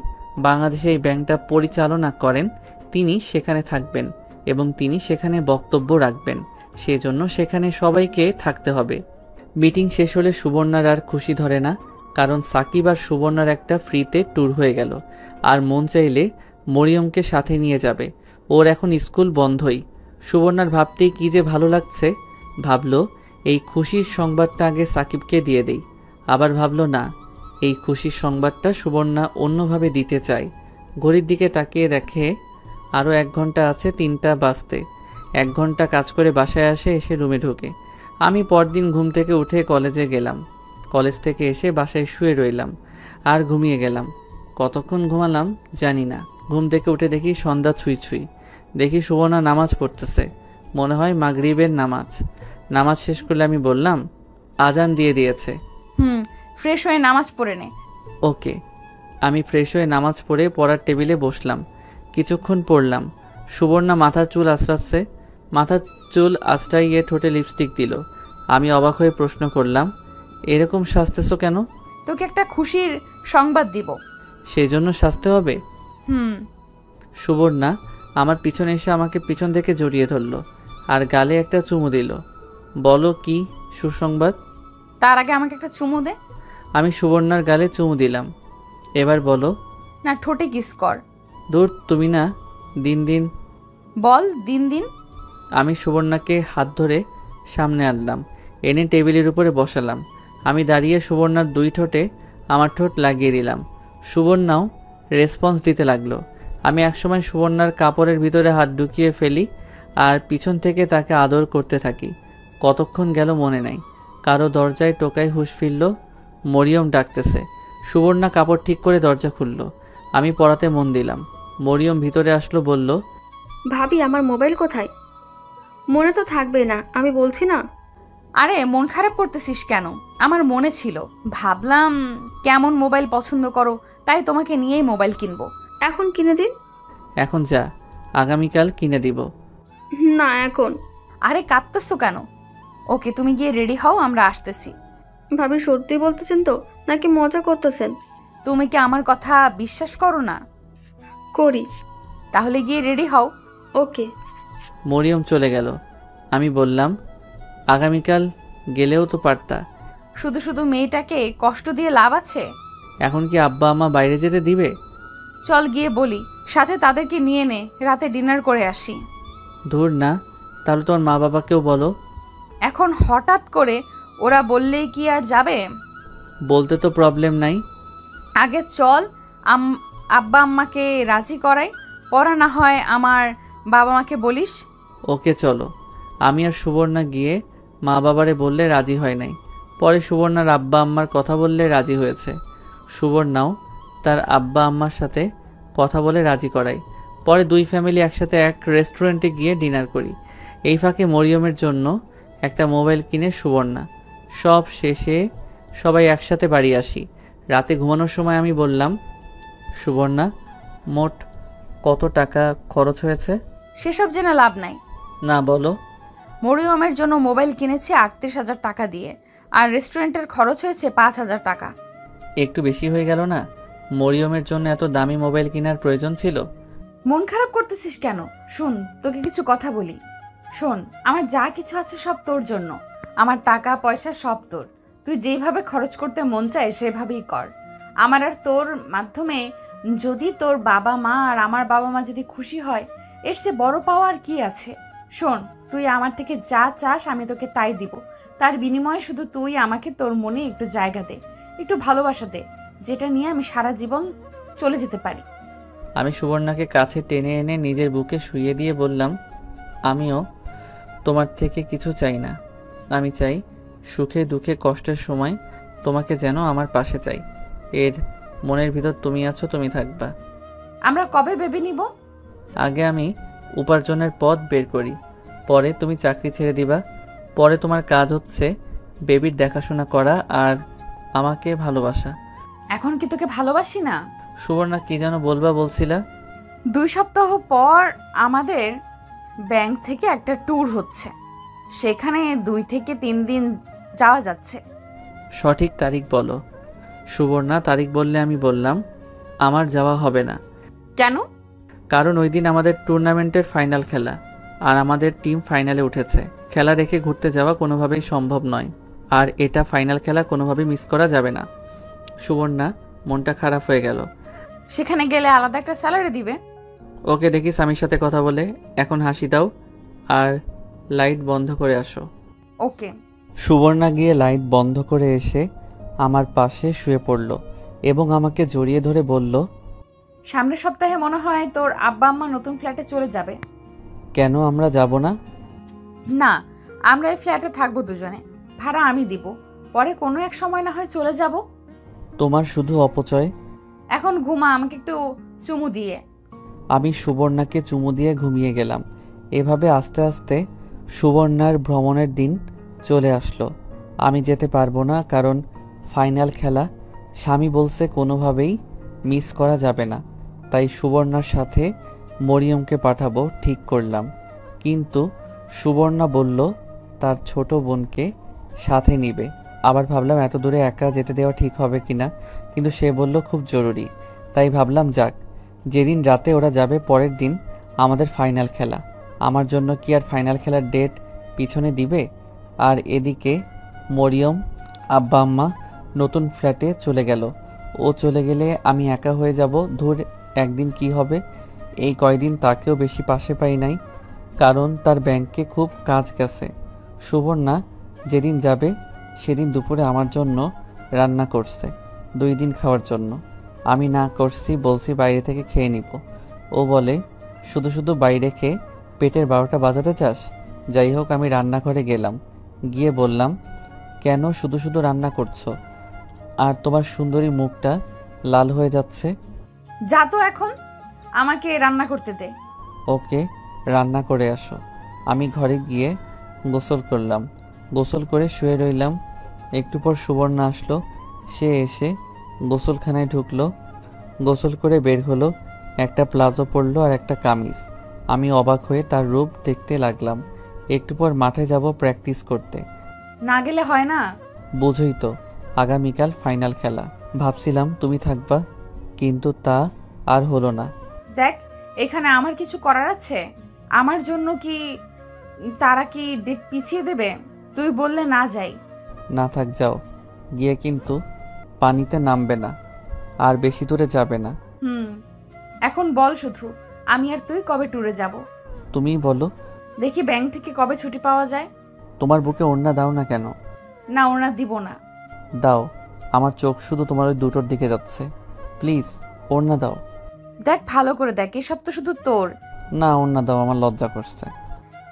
বাংলাদেশে এই ব্যাংকটা পরিচালনা করেন, তিনি সেখানে থাকবেন এবং তিনি সেখানে বক্তব্য রাখবেন। সেজন্য সেখানে সবাইকে থাকতে হবে। মিটিং শেষ হলে সুবর্ণার আর খুশি ধরে না, কারণ সাকিব আর সুবর্ণার একটা ফ্রিতে ট্যুর হয়ে গেল। আর মন চাইলে মরিয়মকে সাথে নিয়ে যাবে, ওর এখন স্কুল বন্ধই। সুবর্ণার ভাবতেই কী যে ভালো লাগছে। ভাবলো এই খুশির সংবাদটা আগে সাকিবকে দিয়ে দেই। আবার ভাবলো না, এই খুশির সংবাদটা সুবর্ণা অন্যভাবে দিতে চায়। ঘড়ির দিকে তাকিয়ে দেখে আরও 1 ঘন্টা আছে 3টা বাজতে। 1 ঘন্টা কাজ করে বাসায় এসে রুমে ঢোকে। আমি পরদিন ঘুম থেকে উঠে কলেজে গেলাম। কলেজ থেকে এসে বাসায় শুয়ে রইলাম আর ঘুমিয়ে গেলাম। কতক্ষণ ঘুমালাম জানি না। ঘুম থেকে উঠে দেখি সন্ধ্যা ছুঁই। দেখি সুবর্ণা নামাজ পড়তেছে, মনে হয় মাগরিবের নামাজ। নামাজ শেষ করলে আমি বললাম, আজান দিয়ে দিয়েছে। ফ্রেশ হয়ে নামাজ পড়ে নে। ওকে। আমি ফ্রেশ হয়ে নামাজ পড়ে পড়ার টেবিলে বসলাম। কিছুক্ষণ পড়লাম। সুবর্ণা মাথার চুল আঁচড়াচ্ছে। মাথার চুল আঁচড়াইয়ে ঠোঁটে লিপস্টিক দিল। আমি অবাক হয়ে প্রশ্ন করলাম, এরকম সাজতেছো কেন? তোকে একটা খুশির সংবাদ দিব। সেই জন্য সাজতে হবে? সুবর্ণা আমার পিছনে এসে আমাকে পিছন থেকে জড়িয়ে ধরলো আর গালে একটা চুমু দিল। বলো কি সুসংবাদ? তার আগে আমাকে একটা চুমু দে। আমি সুবর্ণার গালে চুমু দিলাম। এবার বলো। না, ঠোঁটে কিস কর। দূর, তুমি না। দিন। বল দিন। আমি সুবর্ণাকে হাত ধরে সামনে আনলাম, এনে টেবিলের উপরে বসালাম। আমি দাঁড়িয়ে সুবর্ণার 2 ঠোঁটে আমার ঠোঁট লাগিয়ে দিলাম। সুবর্ণাও রেসপন্স দিতে লাগলো। আমি একসময় সুবর্ণার কাপড়ের ভিতরে হাত ঢুকিয়ে ফেলি আর পিছন থেকে তাকে আদর করতে থাকি। কতক্ষণ গেল মনে নাই। কারো দরজায় টোকাই হুঁশ ফিরল। মরিয়ম ডাকতেছে। সুবর্ণা কাপড় ঠিক করে দরজা খুলল। আমি পড়াতে মন দিলাম। মরিয়ম ভিতরে আসলো, বলল, ভাবি আমার মোবাইল কোথায়? মনে তো থাকবে না, আমি বলছি না। আরে মন খারাপ করতেছিস কেন? আমার মনে ছিল, ভাবলাম কেমন মোবাইল পছন্দ করো, তাই তোমাকে নিয়েই মোবাইল কিনবো। এখন কিনে দিন। এখন যা, আগামীকাল কিনে দিব। না এখন। আরে কাঁদতেছো কেন? ওকে, তুমি গিয়ে রেডি হও, আমরা আসতেছি। ভাবি সত্যি বলতেছেন তো নাকি মজা করতেছেন? তুমি কি আমার কথা বিশ্বাস করো না? করি। তাহলে গিয়ে রেডি হও। ওকে। মরিয়ম চলে গেল। আমি বললাম, আগামীকাল গেলেও তো পারতা। শুধু শুধু মেয়েটাকে কষ্ট দিয়ে লাভ আছে? এখন কি আব্বা আম্মা বাইরে যেতে দিবে? চল গিয়ে বলি, সাথে তাদেরকে নিয়ে নে, রাতে ডিনার করে আসি। দূর না, তাহলে তোর মা বাবাকেও বলো। এখন হঠাৎ করে ওরা বললেই কি আর যাবে? বলতে তো প্রবলেম নাই। আগে চল আব্বা আম্মাকে রাজি করাই, পরে না হয় আমার বাবা মাকে বলিস। ওকে চলো। আমি আর সুবর্ণা গিয়ে মা বাবারে বললে রাজি হয় নাই। পরে সুবর্ণার আব্বা আম্মার কথা বললে রাজি হয়েছে। সুবর্ণাও তার আব্বা আম্মার সাথে কথা বলে রাজি করাই। পরে দুই ফ্যামিলি একসাথে এক রেস্টুরেন্টে গিয়ে ডিনার করি। এই ফাঁকে মরিয়মের জন্য একটা মোবাইল কিনে সুবর্ণা। সব শেষে সবাই একসাথে বাড়ি আসি। রাতে ঘুমানোর সময় আমি বললাম, সুবর্ণা, মোট কত টাকা খরচ হয়েছে? সেসব জেনে লাভ নাই। না, বলো। মরিয়মের জন্য মোবাইল কিনেছি ৩৮,০০০ টাকা দিয়ে, আর রেস্টুরেন্টের খরচ হয়েছে ৫,০০০ টাকা। একটু বেশি হয়ে গেল না? মরিয়মের জন্য এত দামি মোবাইল কেনার প্রয়োজন ছিল? মন খারাপ করতেছিস কেন? শুন, তোকে কিছু কথা বলি। শোন, আমার যা কিছু আছে সব তোর জন্য। আমার টাকা পয়সা সব তোর। তুই যেভাবে খরচ করতে মন চায় সেভাবেই কর। আমার আর তোর মাধ্যমে যদি তোর বাবা মা আর আমার বাবা মা যদি খুশি হয়, এর চেয়ে বড় পাওয়া আর কি আছে? শোন, তুই আমার থেকে যা চাস আমি তোকে তাই দিব। তার বিনিময়ে শুধু তুই আমাকে তোর মনে একটু জায়গা দে, একটু ভালোবাসা দে, যেটা নিয়ে আমি সারা জীবন চলে যেতে পারি। আমি সুবর্ণাকে কাছে টেনে এনে নিজের বুকে শুইয়ে দিয়ে বললাম, আমিও তোমার থেকে কিছু চাই না। আমি চাই সুখে দুঃখে কষ্টের সময় তোমাকে যেন আমার পাশে চাই। এর মনের ভিতর তুমি আছো, তুমি থাকবা। আমরা কবে বেবি নিব? আগে আমি উপার্জনের পথ বের করি, পরে তুমি চাকরি ছেড়ে দিবা। পরে তোমার কাজ হচ্ছে বেবির দেখাশোনা করা আর আমাকে ভালোবাসা। এখন কি তোকে ভালোবাসি না? সুবর্ণা কি যেন বলবা বলছিলা? 2 সপ্তাহ পর আমাদের ব্যাংক থেকে একটা ট্যুর হচ্ছে, সেখানে 2 থেকে 3 দিন যাওয়া যাচ্ছে। সঠিক তারিখ বলো। সুবর্ণা তারিখ বললে আমি বললাম, আমার যাওয়া হবে না। কেন? কারণ ওই দিন আমাদের টুর্নামেন্টের ফাইনাল খেলা, আর আমাদের টিম ফাইনালে উঠেছে। খেলা রেখে ঘুরতে যাওয়া কোনোভাবেই সম্ভব নয়, আর এটা ফাইনাল খেলা, কোনোভাবেই মিস করা যাবে না। সুবর্ণা মনটা খারাপ হয়ে গেল। সেখানে গেলে আলাদা একটা স্যালারি দিবে। ওকে দেখি স্বামীর সাথে কথা বলে। এখন হাসি দাও আর লাইট বন্ধ করে আসো। ওকে। সুবর্ণা গিয়ে লাইট বন্ধ করে এসে আমার পাশে শুয়ে পড়ল এবং আমাকে জড়িয়ে ধরে বলল, সামনের সপ্তাহে মনে হয় তোর আব্বা আম্মা নতুন ফ্ল্যাটে চলে যাবে। কেন আমরা যাব না? না, আমরা এই ফ্ল্যাটে থাকবো দুজনে, ভাড়া আমি দিব। পরে কোনো এক সময় না হয় চলে যাব। তোমার শুধু অপচয়। এখন ঘুমা, আমাকে একটু চুমু দিয়ে। আমি সুবর্ণাকে চুমু দিয়ে ঘুমিয়ে গেলাম। এভাবে আস্তে আস্তে সুবর্ণার ভ্রমণের দিন চলে আসলো। আমি যেতে পারবো না, কারণ ফাইনাল খেলা। স্বামী বলছে কোনোভাবেই মিস করা যাবে না, তাই সুবর্ণার সাথে মরিয়মকে পাঠাবো ঠিক করলাম। কিন্তু সুবর্ণা বলল তার ছোট বোনকে সাথে নিবে। আবার ভাবলাম এত দূরে একা যেতে দেওয়া ঠিক হবে কিনা, কিন্তু সে বলল খুব জরুরি। তাই ভাবলাম যাক, যেদিন রাতে ওরা যাবে পরের দিন আমাদের ফাইনাল খেলা। আমার জন্য কি আর ফাইনাল খেলার ডেট পিছনে দিবে? আর এদিকে মরিয়ম আব্বা আম্মা নতুন ফ্ল্যাটে চলে গেল। ও চলে গেলে আমি একা হয়ে যাব। ধুর, একদিন কি হবে? এই কয়দিন তাকেও বেশি পাশে পাই নাই, কারণ তার ব্যাংকে খুব কাজ গেছে। সুবর্ণা যেদিন যাবে সেদিন দুপুরে আমার জন্য রান্না করছে 2 দিন খাওয়ার জন্য। আমি না করছি, বলছি বাইরে থেকে খেয়ে নিব। ও বলে শুধু শুধু বাইরে খেয়ে পেটের 12টা বাজাতে চাস? যাই হোক, আমি রান্নাঘরে গেলাম। গিয়ে বললাম, কেন শুধু শুধু রান্না করছো? আর তোমার সুন্দরী মুখটা লাল হয়ে যাচ্ছে। যা তো এখন, আমাকে রান্না করতে দে। ওকে, রান্না করে আসো। আমি ঘরে গিয়ে গোসল করলাম। গোসল করে শুয়ে রইলাম। একটু পর সুবর্ণা আসলো। সে এসে গোসলখানায় ঢুকলো। গোসল করে বের হলো। একটা প্লাজো পরলো আর একটা কামিজ। আমি অবাক হয়ে তার রূপ দেখতে লাগলাম। একটু পর মাঠে যাব প্র্যাকটিস করতে। না গেলে হয় না? বুঝই তো, আগামীকাল ফাইনাল খেলা। ভাবছিলাম তুমি থাকবা, কিন্তু তা আর হলো না। দেখ, এখানে আমার কিছু করার আছে? আমার জন্য কি তারা কি ডেট পিছিয়ে দেবে? তুই বললে না যাই। না থাক, যাও। গিয়ে কিন্তু পানিতে নামবে না, আর বেশি দূরে যাবে না। এখন বল শুধু, আমি আর তুই কবে ট্যুরে যাব? তুমিই বলো। দেখি ব্যাংক থেকে কবে ছুটি পাওয়া যায়। তোমার বুকে ওড়না দাও না কেন? না, ওনা দিব না। দাও, আমার চোখ শুধু তোমার ওই দুটোর দিকে যাচ্ছে। প্লিজ ওড়না দাও। দেখ, ভালো করে দেখ, এসব তো শুধু তোর। না, ওড়না দাও, আমার লজ্জা করছে।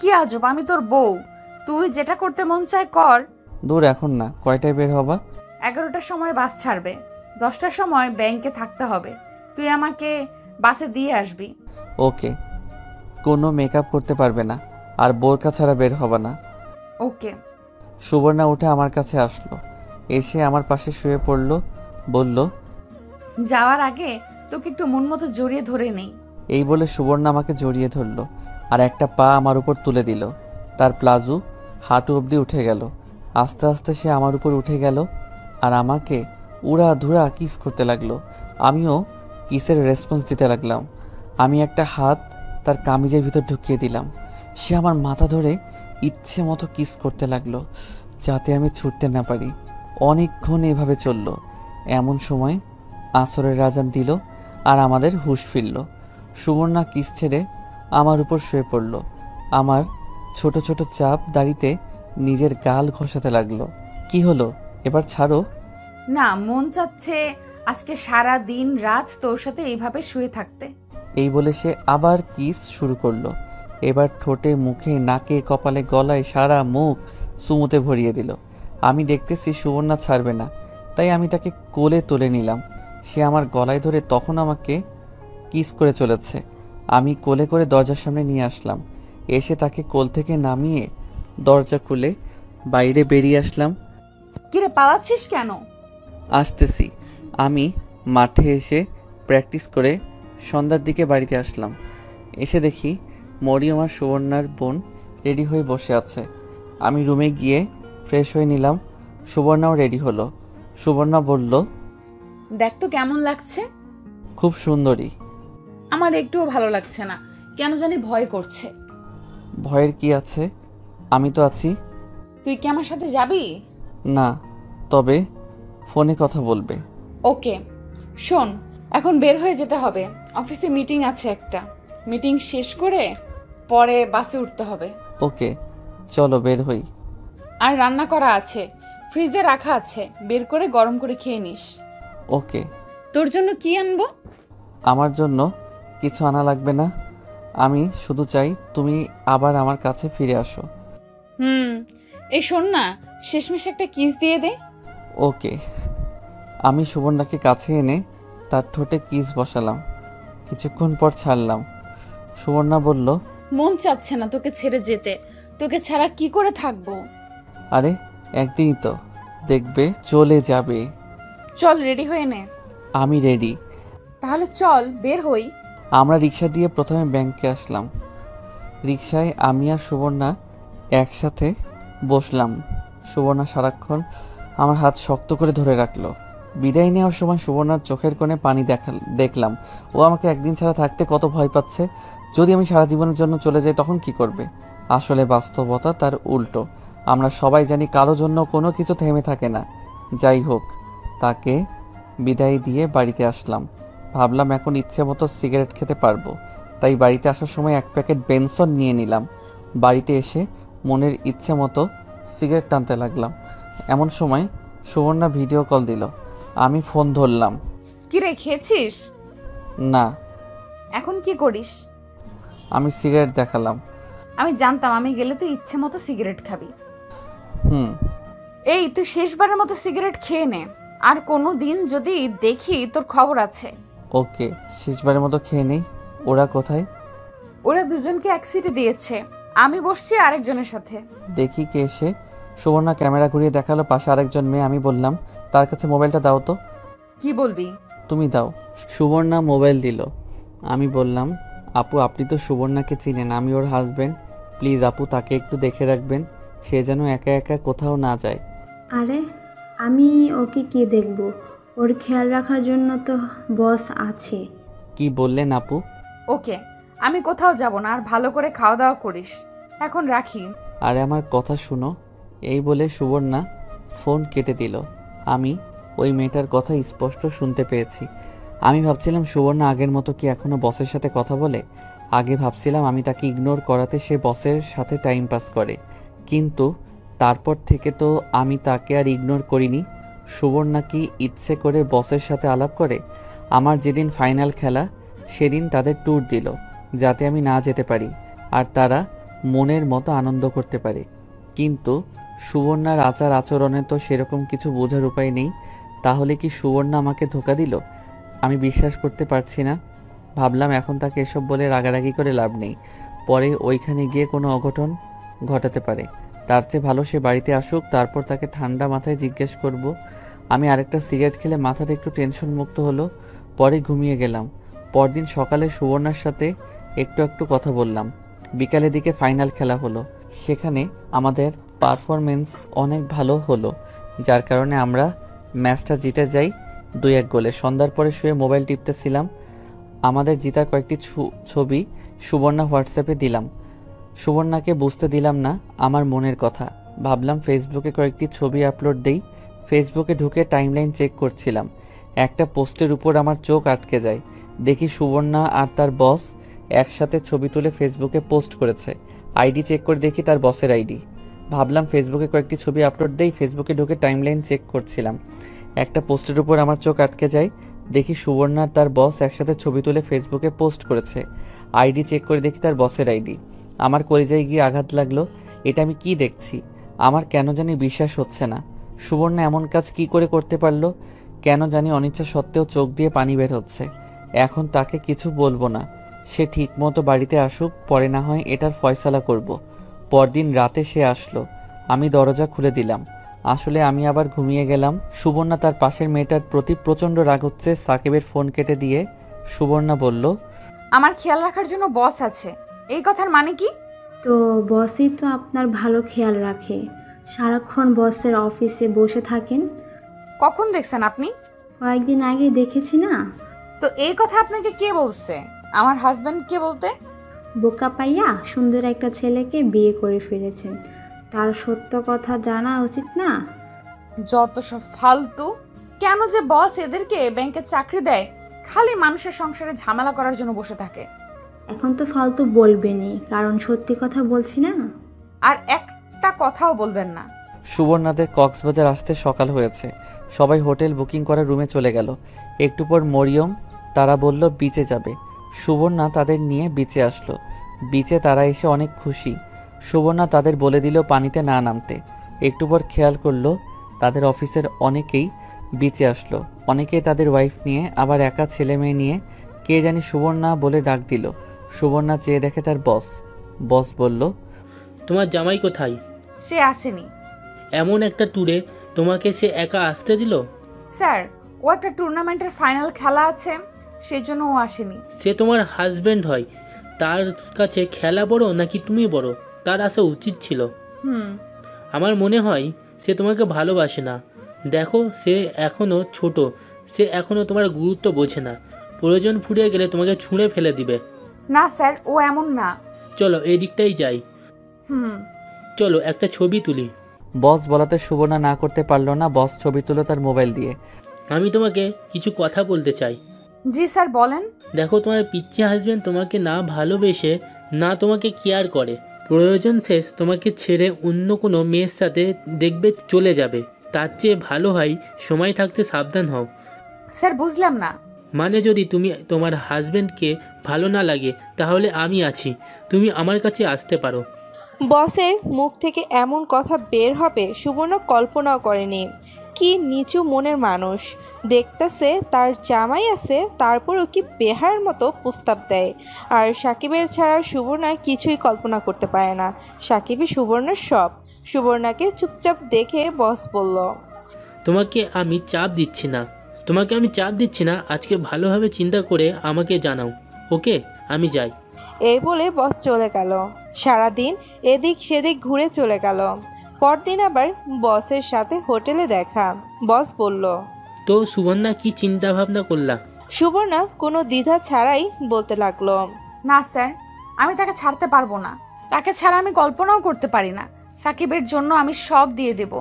কি আজব, আমি তোর বউ। তুই যেটা করতে মন চায় কর। দূর, এখন না। কয়টায় বের হবা? 11টার সময় বাস ছাড়বে। 10টার সময় ব্যাংকে থাকতে হবে। তুই আমাকে বাসে দিয়ে আসবি। ওকে। কোনো মেকআপ করতে পারবে না, আর বোরকা ছাড়া বের হবে না। ওকে। সুবর্ণা উঠে আমার কাছে আসলো। এসে আমার পাশে শুয়ে পড়লো। বলল, যাওয়ার আগে তোকে একটু মন মতো জড়িয়ে ধরে নেই। এই বলে সুবর্ণা আমাকে জড়িয়ে ধরলো আর একটা পা আমার উপর তুলে দিল। তার প্লাজো হাঁটু অবধি উঠে গেল। আস্তে আস্তে সে আমার উপর উঠে গেল আর আমাকে উড়া ধুরা কিস করতে লাগলো। আমিও কিসের রেসপন্স দিতে লাগলাম। আমি একটা হাত তার কামিজের ভিতর ঢুকিয়ে দিলাম। সে আমার মাথা ধরে ইচ্ছে মতো কিস করতে লাগলো, যাতে আমি ছুটতে না পারি। অনেকক্ষণ এভাবে চলল। এমন সময় আসরের আজান দিল আর আমাদের হুঁশ ফিরল। সুবর্ণা কিস ছেড়ে আমার উপর শুয়ে পড়ল। আমার ছোট ছোট চাপ দাড়িতে নিজের গাল ঘষাতে লাগলো। কি হলো, এবার ছাড়ো। না, মন চাচ্ছে আজকে সারা দিন রাত তোর সাথে এইভাবে শুয়ে থাকতে। এই বলে সে আবার কিস শুরু করলো। এবার ঠোঁটে, মুখে, নাকে, কপালে, গলায়, সারা মুখ চুমুতে ভরিয়ে দিল। আমি দেখতেছি সুবর্ণা ছাড়বে না, তাই আমি তাকে কোলে তুলে নিলাম। সে আমার গলায় ধরে তখন আমাকে কিস করে চলেছে। আমি কোলে করে দরজার সামনে নিয়ে আসলাম। এসে তাকে কোল থেকে নামিয়ে দরজা খুলে বাইরে বেরিয়ে আসলাম। কিরে, পালাচ্ছিস কেন? আসতেছি। আমি মাঠে এসে প্র্যাকটিস করে সন্ধ্যার দিকে বাড়িতে আসলাম। এসে দেখি মরিয়ম আর সুবর্ণার বোন রেডি হয়ে বসে আছে। আমি রুমে গিয়ে ফ্রেশ হয়ে নিলাম। সুবর্ণাও রেডি হলো। সুবর্ণা বলল, দেখ তো কেমন লাগছে। খুব সুন্দরী। আমার একটুও ভালো লাগছে না, কেন জানি ভয় করছে। ভয়ের কি আছে, আমি তো আছি। তুই কি আমার সাথে যাবি? না, তবে ফোনে কথা বলবে। ওকে। শোন, এখন বের হয়ে যেতে হবে। অফিসে মিটিং আছে একটা। মিটিং শেষ করে পরে বাসে উঠতে হবে। ওকে, চলো বের হই। আর রান্না করা আছে, ফ্রিজে রাখা আছে, বের করে গরম করে খেয়ে নিস। ওকে। তোর জন্য কি আনবো? আমার জন্য কিছু আনা লাগবে না। আমি শুধু চাই তুমি আবার আমার কাছে ফিরে আসো। এই শোন না, শেষমেশ একটা কিস দিয়ে দে। ওকে। আমি সুবর্ণাকে কাছে এনে তার ঠোঁটে কিস বসালাম। কিছুক্ষণ পর ছাড়লাম। সুবর্ণা বলল, মন চাচ্ছে না তোকে ছেড়ে যেতে। তোকে ছাড়া কি করে থাকবো? আরে একদিনই তো, দেখবে চলে যাবে। চল, রেডি হয়ে নে। আমি রেডি। তাহলে চল বের হই। আমরা রিক্সা দিয়ে প্রথমে ব্যাংকে আসলাম। রিক্সায় আমি আর সুবর্ণা একসাথে বসলাম। সুবর্ণা সারাক্ষণ আমার হাত শক্ত করে ধরে রাখলো। বিদায় নেওয়ার সময় সুবর্ণার চোখের কোণে পানি দেখলাম। ও আমাকে একদিন ছাড়া থাকতে কত ভয় পাচ্ছে। যদি আমি সারা জীবনের জন্য চলে যাই তখন কি করবে? আসলে বাস্তবতা তার উল্টো। আমরা সবাই জানি কারো জন্য কোনো কিছু থেমে থাকে না। যাই হোক, তাকে বিদায় দিয়ে বাড়িতে আসলাম। ভাবলাম এখন ইচ্ছে মতো সিগারেট খেতে পারবো, তাই বাড়িতে আসার সময় এক প্যাকেট বেনসন নিয়ে নিলাম। বাড়িতে এসে মনের ইচ্ছে মতো সিগারেট টানতে লাগলাম। এমন সময় সুবর্ণা ভিডিও কল দিল। আমি ফোন ধরলাম। কি রে, খেয়েছিস? না। এখন কি করিস? আমি সিগারেট দেখালাম। আমি জানতাম আমি গেলে তুই ইচ্ছে মতো সিগারেট খাবি। হুম। এই, তুই শেষবারের মতো সিগারেট খেয়ে নে। আর কোনো দিন যদি দেখি তোর খবর আছে। ওকে, শেষবারের মতো খেয়ে নেই। ওরা কোথায়? ওরা দুজনকে এক সিটে দিয়েছে। আমি বসছি আরেকজনের সাথে। দেখি কে এসে। সুবর্ণা ক্যামেরা ঘুরিয়ে দেখালো পাশে আরেকজন মেয়ে। আমি বললাম, তার কাছে মোবাইলটা দাও তো। কি বলবি? তুমি দাও। সুবর্ণা মোবাইল দিল। আমি বললাম, আপু আপনি তো সুবর্ণাকে চিনেন, আমি ওর হাজবেন্ড। প্লিজ আপু তাকে একটু দেখে রাখবেন, সে যেন একা একা কোথাও না যায়। আরে আমি ওকে কি দেখব, ওর খেয়াল রাখার জন্য তো বস আছে। কি বললেন আপু? ওকে, আমি কোথাও যাব না, আর ভালো করে খাওয়া দাওয়া করিস। এখন রাখি। আরে আমার কথা শুনো। এই বলে সুবর্ণা ফোন কেটে দিল। আমি ওই মেয়েটার কথা স্পষ্ট শুনতে পেয়েছি। আমি ভাবছিলাম সুবর্ণা আগের মতো কি এখনও বসের সাথে কথা বলে। আগে ভাবছিলাম আমি তাকে ইগনোর করাতে সে বসের সাথে টাইম পাস করে, কিন্তু তারপর থেকে তো আমি তাকে আর ইগনোর করিনি। সুবর্ণা কি ইচ্ছে করে বসের সাথে আলাপ করে? আমার যেদিন ফাইনাল খেলা সেদিন তাদের ট্যুর দিল যাতে আমি না যেতে পারি আর তারা মনের মতো আনন্দ করতে পারে, কিন্তু সুবর্ণার আচার আচরণে তো সেরকম কিছু বোঝার উপায় নেই। তাহলে কি সুবর্ণা আমাকে ধোঁকা দিল? আমি বিশ্বাস করতে পারছি না। ভাবলাম এখন তাকে এসব বলে রাগারাগি করে লাভ নেই, পরে ওইখানে গিয়ে কোনো অঘটন ঘটাতে পারে। তার চেয়ে ভালো সে বাড়িতে আসুক, তারপর তাকে ঠান্ডা মাথায় জিজ্ঞেস করব। আমি আরেকটা সিগারেট খেলে মাথাটা একটু টেনশন মুক্ত হলো, পরে ঘুমিয়ে গেলাম। পরদিন সকালে সুবর্ণার সাথে একটু একটু কথা বললাম। বিকালের দিকে ফাইনাল খেলা হলো, সেখানে আমাদের পারফরমেন্স অনেক ভালো হলো, যার কারণে আমরা ম্যাচটা জিতে যাই 2-1 গোলে। সন্ধ্যার পরে শুয়ে মোবাইল টিপতেছিলাম, আমাদের জিতার কয়েকটি ছবি সুবর্ণা হোয়াটসঅ্যাপে দিলাম। সুবর্ণাকে বুঝতে দিলাম না আমার মনের কথা। ভাবলাম ফেসবুকে কয়েকটি ছবি আপলোড দেই। ফেসবুকে ঢুকে টাইমলাইন চেক করছিলাম, একটা পোস্টের উপর আমার চোখ আটকে যায়। দেখি সুবর্ণা আর তার বস একসাথে ছবি তুলে ফেসবুকে পোস্ট করেছে। আইডি চেক করে দেখি তার বসের আইডি। ভাবলাম ফেসবুকে কয়েকটি ছবি আপলোড দেই। ফেসবুকে ঢুকে টাইমলাইন চেক করছিলাম, একটা পোস্টের উপর আমার চোখ আটকে যায়। দেখি সুবর্ণা আর তার বস একসাথে ছবি তুলে ফেসবুকে পোস্ট করেছে। আইডি চেক করে দেখি তার বসের আইডি। আমার কলিজায় গিয়ে আঘাত লাগলো। এটা আমি কি দেখছি? আমার কেন জানি বিশ্বাস হচ্ছে না। সুবর্ণা এমন কাজ কি করে করতে পারলো? কেন জানি অনিচ্ছা সত্ত্বেও চোখ দিয়ে পানি বের হচ্ছে। এখন তাকে কিছু বলবো না, সে ঠিক মতো বাড়িতে আসুক, পরে না হয় এটার ফয়সালা করব। পরদিন রাতে সে আসলো, আমি দরজা খুলে দিলাম। আসলে আমি আবার ঘুমিয়ে গেলাম। সুবর্ণা তার পাশের মেয়েটার প্রতি প্রচণ্ড রাগ হচ্ছে। সাকিবের ফোন কেটে দিয়ে সুবর্ণা বলল, আমার খেয়াল রাখার জন্য বস আছে, এই কথার মানে কি? তো বসই তো আপনার ভালো খেয়াল রাখে, সারাক্ষণ বসের অফিসে বসে থাকেন। কখন দেখছেন আপনি? কয়েকদিন আগে দেখেছি না। তো এই কথা আপনাকে কে বলছে? আমার হাজব্যান্ড কে বলতে? বোকা পাইয়া সুন্দর একটা ছেলেকে বিয়ে করে ফেলেছেন, তার সত্য কথা জানা উচিত না? যত সব ফালতু! কেন যে বস এদেরকে ব্যাংকে চাকরি দেয়, খালি মানুষের সংসারে ঝামেলা করার জন্য বসে থাকে। এখন তো ফালতু বলবেনই, কারণ সত্যি কথা বলছি না। আর একটা কথাও বলবেন না। সুবর্ণাদের কক্সবাজার আসতে সকাল হয়েছে। সবাই হোটেল বুকিং করার রুমে চলে গেল। একটু পর মরিয়ম তারা বলল বিচে যাবে। সুবর্ণা তাদের নিয়ে বিচে আসলো। বিচে তারা এসে অনেক খুশি। সুবর্ণা তাদের বলে দিল পানিতে না নামতে। একটু পর খেয়াল করলো তাদের অফিসের অনেকেই বিচে আসলো, অনেকেই তাদের ওয়াইফ নিয়ে, আবার একা ছেলে মেয়ে নিয়ে। কে জানি সুবর্ণা বলে ডাক দিল। সুবর্ণা চেয়ে দেখে তার বস। বস বলল, তোমার জামাই কোথায়? সে আসেনি। এমন একটা ট্যুরে তোমাকে সে একা আসতে দিল? স্যার, ও একটা টুর্নামেন্টের ফাইনাল খেলা আছে, সেই জন্য ও আসেনি। সে তোমার হাজবেন্ড হয়, তার কাছে খেলা বড় নাকি তুমি বড়? তার আসা উচিত ছিল। আমার মনে হয় সে তোমাকে ভালোবাসে না। দেখো, সে এখনও ছোট, সে এখনও তোমার গুরুত্ব বোঝে না। প্রয়োজন ফুরিয়ে গেলে তোমাকে ছুঁড়ে ফেলে দিবে। না স্যার, ও এমন না। চলো এই দিকটাই যাই। চলো একটা ছবি তুলি। বস বলাতে সুবর্ণা না করতে পারলো না। বস ছবি তুলো তার মোবাইল দিয়ে। আমি তোমাকে কিছু কথা বলতে চাই। জি স্যার, বলেন। দেখো, তোমার পিচ্চি হাজবেন্ড তোমাকে না ভালোবেসে, না তোমাকে কেয়ার করে। প্রয়োজন শেষ তোমাকে ছেড়ে অন্য কোনো মেয়ের সাথে দেখবে চলে যাবে। তার চেয়ে ভালো হয় সময় থাকতে সাবধান হও। স্যার, বুঝলাম না। মানে যদি তুমি তোমার হাজবেন্ডকে ভালো না লাগে, তাহলে আমি আছি, তুমি আমার কাছে আসতে পারো। বসের মুখ থেকে এমন কথা বের হবে সুবর্ণ কল্পনাও করেনি। কি নিচু মনের মানুষ, দেখতেছে তার জামাই আছে তারপরও কি বেহার মতো প্রস্তাব দেয়। আর সাকিবের ছাড়া সুবর্ণা কিছুই কল্পনা করতে পারে না। সাকিবই সুবর্ণার সব। সুবর্ণাকে চুপচাপ দেখে বস বলল, তোমাকে আমি চাপ দিচ্ছি না, আজকে ভালোভাবে চিন্তা করে আমাকে জানাও। ওকে, আমি যাই। এই বলে বস চলে গেল। সারাদিন এদিক সেদিক ঘুরে চলে গেল। পরদিন আবার বসের সাথে হোটেলে দেখা। বস বলল, তো সুবর্ণা কি চিন্তা ভাবনা করলা? সুবর্ণা কোনো দ্বিধা ছাড়াই বলতে লাগলো, না স্যার, আমি তাকে ছাড়তে পারবো না। তাকে ছাড়া আমি কল্পনাও করতে পারি না। সাকিবের জন্য আমি সব দিয়ে দেব।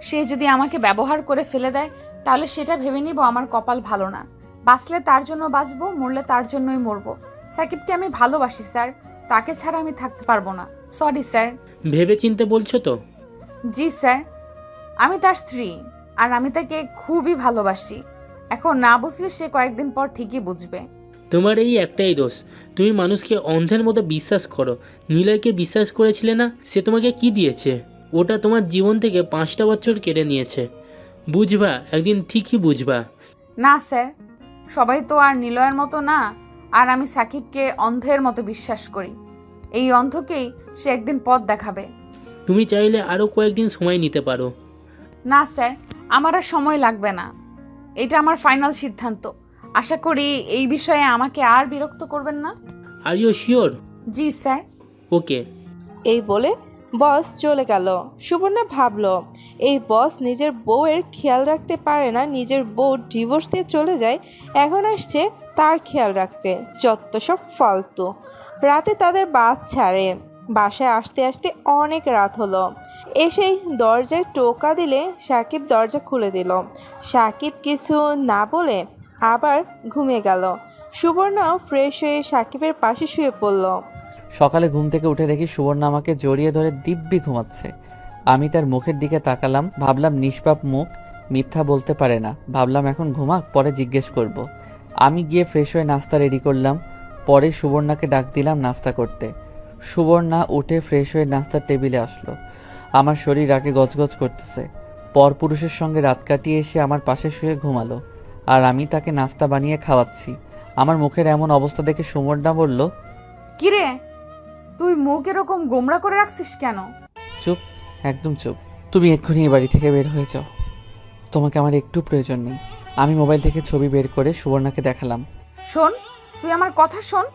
সে যদি আমাকে ব্যবহার করে ফেলে দেয় তাহলে সেটা ভেবে নিব আমার কপাল ভালো না। বাঁচলে তার জন্য বাঁচবো, মরলে তার জন্যই মরবো। সাকিবকে আমি ভালোবাসি স্যার, তাকে ছাড়া আমি থাকতে পারবো না। Sorry sir. ভেবে চিনতে বলছো তো? জি স্যার, আমি তার স্ত্রী আর আমি তাকে খুবই ভালোবাসি। এখন না বুঝলে সে কয়েকদিন পর ঠিকই বুঝবে। তোমার এই একটাই দোষ, তুমি মানুষকে অন্ধের মতো বিশ্বাস করো। নিলয়কে বিশ্বাস করেছিলে না? সে তোমাকে কি দিয়েছে? ওটা তোমার জীবন থেকে 5টা বছর কেড়ে নিয়েছে। বুঝবা, একদিন ঠিকই বুঝবা। না স্যার, সবাই তো আর নিলয়ের মতো না। আর আমি সাকিবকে অন্ধের মতো বিশ্বাস করি। এই অন্ধকেই সে একদিন পথ দেখাবে। তুমি চাইলে আরও কয়েকদিন সময় নিতে পারো। না স্যার, আমার আর সময় লাগবে না। এটা আমার ফাইনাল সিদ্ধান্ত। আশা করি এই বিষয়ে আমাকে আর বিরক্ত করবেন না। Are you sure? জি স্যার। ওকে। এই বলে বস চলে গেল। সুবর্ণা ভাবলো, এই বস নিজের বউয়ের খেয়াল রাখতে পারে না, নিজের বউ ডিভোর্স দিয়ে চলে যায়, এখন আসছে তার খেয়াল রাখতে। যত সব ফালতু। রাতে তাদের বাস ছাড়ে। বাসায় আসতে আসতে অনেক রাত হলো। এসেই দরজায় টোকা দিলে সাকিব দরজা খুলে দিল। সাকিব কিছু না বলে আবার ঘুমিয়ে গেল। সুবর্ণাও ফ্রেশ হয়ে সাকিবের পাশে শুয়ে পড়ল। সকালে ঘুম থেকে উঠে দেখি সুবর্ণা আমাকে জড়িয়ে ধরে দিব্যি ঘুমাচ্ছে। আমি তার মুখের দিকে তাকালাম, ভাবলাম নিষ্পাপ মুখ, মিথ্যা বলতে পারে না। ভাবলাম এখন ঘুমাক, পরে জিজ্ঞেস করব। আমি গিয়ে ফ্রেশ হয়ে নাস্তা রেডি করলাম। পরে সুবর্ণাকে ডাক দিলাম নাস্তা করতে। সুবর্ণা উঠে ফ্রেশ হয়ে নাস্তার টেবিলে আসলো। আমার শরীর রাগে গজগজ করতেছে। পরপুরুষের সঙ্গে রাত কাটিয়ে এসে আমার পাশে শুয়ে ঘুমালো, আর আমি তাকে নাস্তা বানিয়ে খাওয়াচ্ছি। আমার মুখের এমন অবস্থা দেখে সুবর্ণা বলল, কিরে, তুই মুখ এরকম গোমরা করে রাখছিস কেন? চুপ, একদম চুপ। তুমি এক্ষুনি এই বাড়ি থেকে বের হয়ে যাও। তোমাকে আমার একটু প্রয়োজন নেই। আমি মোবাইল থেকে ছবি বের করে সুবর্ণাকে দেখালাম। শোন, তুই আমার কথা শোন।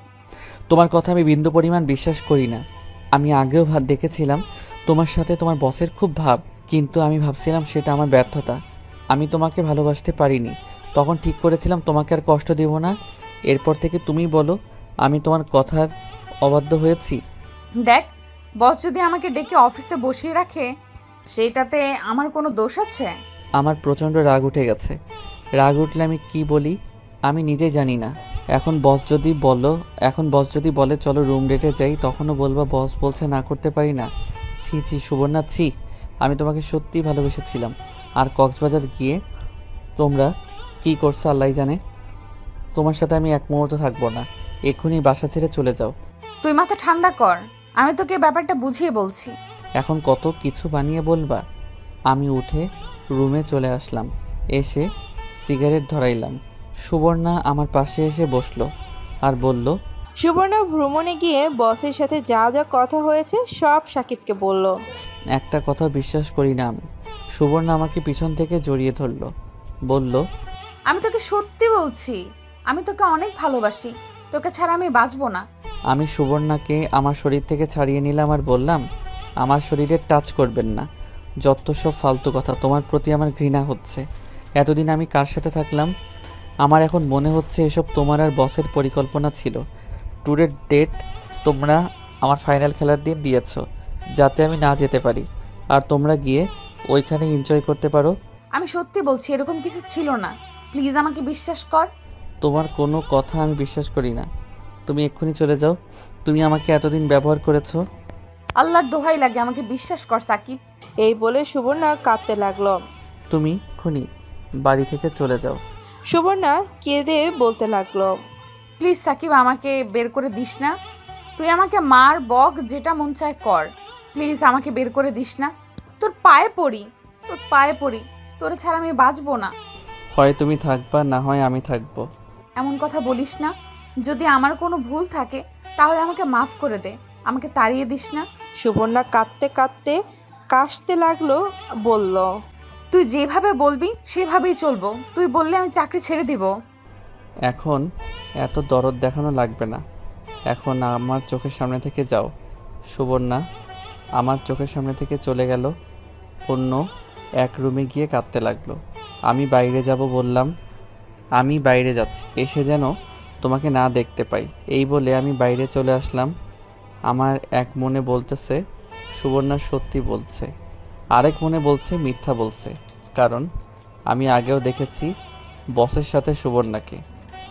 তোমার কথা আমি বিন্দু পরিমাণ বিশ্বাস করি না। আমি আগেও দেখেছিলাম তোমার সাথে তোমার বসের খুব ভাব, কিন্তু আমি ভাবছিলাম সেটা আমার ব্যর্থতা। আমি তোমাকে ভালোবাসতে পারিনি। তখন ঠিক করেছিলাম তোমাকে আর কষ্ট দেব না। এরপর থেকে তুমি বলো আমি তোমার কথার অবাধ্য হয়েছি। দেখ, বস যদি আমাকে ডেকে অফিসে বসিয়ে রাখে সেটাতে আমার কোনো দোষ আছে? আমার প্রচণ্ড রাগ উঠে গেছে। রাগ উঠলে আমি কি বলি আমি নিজেই জানি না। এখন বস যদি বলে চলো রুম ডেটে যাই, তখনও বলবা বস বলছে না করতে পারি না। ছি ছি সুবর্ণা, ছি। আমি তোমাকে সত্যিই ভালোবেসেছিলাম। আর কক্সবাজার গিয়ে তোমরা কি করছো আল্লাহ জানে। তোমার সাথে আমি এক মুহূর্ত থাকবো না। এক্ষুনি বাসা ছেড়ে চলে যাও। তুই মাথা ঠান্ডা কর, আমি তোকে ব্যাপারটা বুঝিয়ে বলছি। এখন কত কিছু বানিয়ে বলবা। আমি উঠে রুমে চলে আসলাম। এসে সিগারেট ধরাইলাম। সুবর্ণা আমার পাশে এসে বসলো আর বলল, সুবর্ণা ভ্রমণে গিয়ে বসের সাথে যা যা কথা হয়েছে সব সাকিবকে বলল। একটা কথা বিশ্বাস করি না আমি। সুবর্ণা আমাকে পিছন থেকে জড়িয়ে ধরলো, বলল, আমি তোকে সত্যি বলছি, আমি তোকে অনেক ভালোবাসি। তোকে ছাড়া আমি বাঁচবো না। আমি সুবর্ণাকে আমার শরীর থেকে ছাড়িয়ে নিলাম আর বললাম, আমার শরীরে টাচ করবেন না। যত সব ফালতু কথা। তোমার প্রতি আমার ঘৃণা হচ্ছে। এতদিন আমি কার সাথে থাকলাম। আমার এখন মনে হচ্ছে এসব তোমার আর বসের পরিকল্পনা ছিল। ট্যুরের ডেট তোমরা আমার ফাইনাল খেলার দিন দিয়েছ, যাতে আমি না যেতে পারি আর তোমরা গিয়ে ওইখানে এনজয় করতে পারো। আমি সত্যি বলছি, এরকম কিছু ছিল না। প্লিজ আমাকে বিশ্বাস কর। তোমার কোনো কথা আমি বিশ্বাস করি না। তুমি এক্ষুনি চলে যাও। তুমি আমাকে এতদিন ব্যবহার করেছো। আল্লাহর দোহাই লাগে, আমাকে বিশ্বাস কর সাকিব। এই বলে সুবর্ণা কাঁদতে লাগলো। তুমি এক্ষুনি বাড়ি থেকে চলে যাও। সুবর্ণা কেঁদে বলতে লাগলো, প্লিজ সাকিব, আমাকে বের করে দিস না। তুই আমাকে মার, বক, যেটা মন চায় কর। প্লিজ আমাকে বের করে দিস না। তোর পায়ে পড়ি। তোরে ছাড়া আমি বাঁচবো না। হয় তুমি থাকবা, না হয় আমি থাকবো। এমন কথা বলিস না। যদি আমার কোনো ভুল থাকে তাহলে আমাকে মাফ করে দে, আমাকে তাড়িয়ে দিস না। সুবর্ণা কাঁদতে কাঁদতে কাশতে লাগলো, বলল, তুই যেভাবে বলবি সেভাবেই চলবো। তুই বললে আমি চাকরি ছেড়ে দিব। এখন এত দরদ দেখানো লাগবে না, এখন আমার চোখের সামনে থেকে যাও। সুবর্ণা আমার চোখের সামনে থেকে চলে গেল, অন্য এক রুমে গিয়ে কাঁদতে লাগলো। আমি বাইরে যাব বললাম, আমি বাইরে যাচ্ছি, এসে যেন তোমাকে না দেখতে পাই। এই বলে আমি বাইরে চলে আসলাম। আমার এক মনে বলতেছে সুবর্ণা সত্যি বলছে, আরেক মনে বলছে মিথ্যা বলছে, কারণ আমি আগেও দেখেছি বসের সাথে সুবর্ণাকে।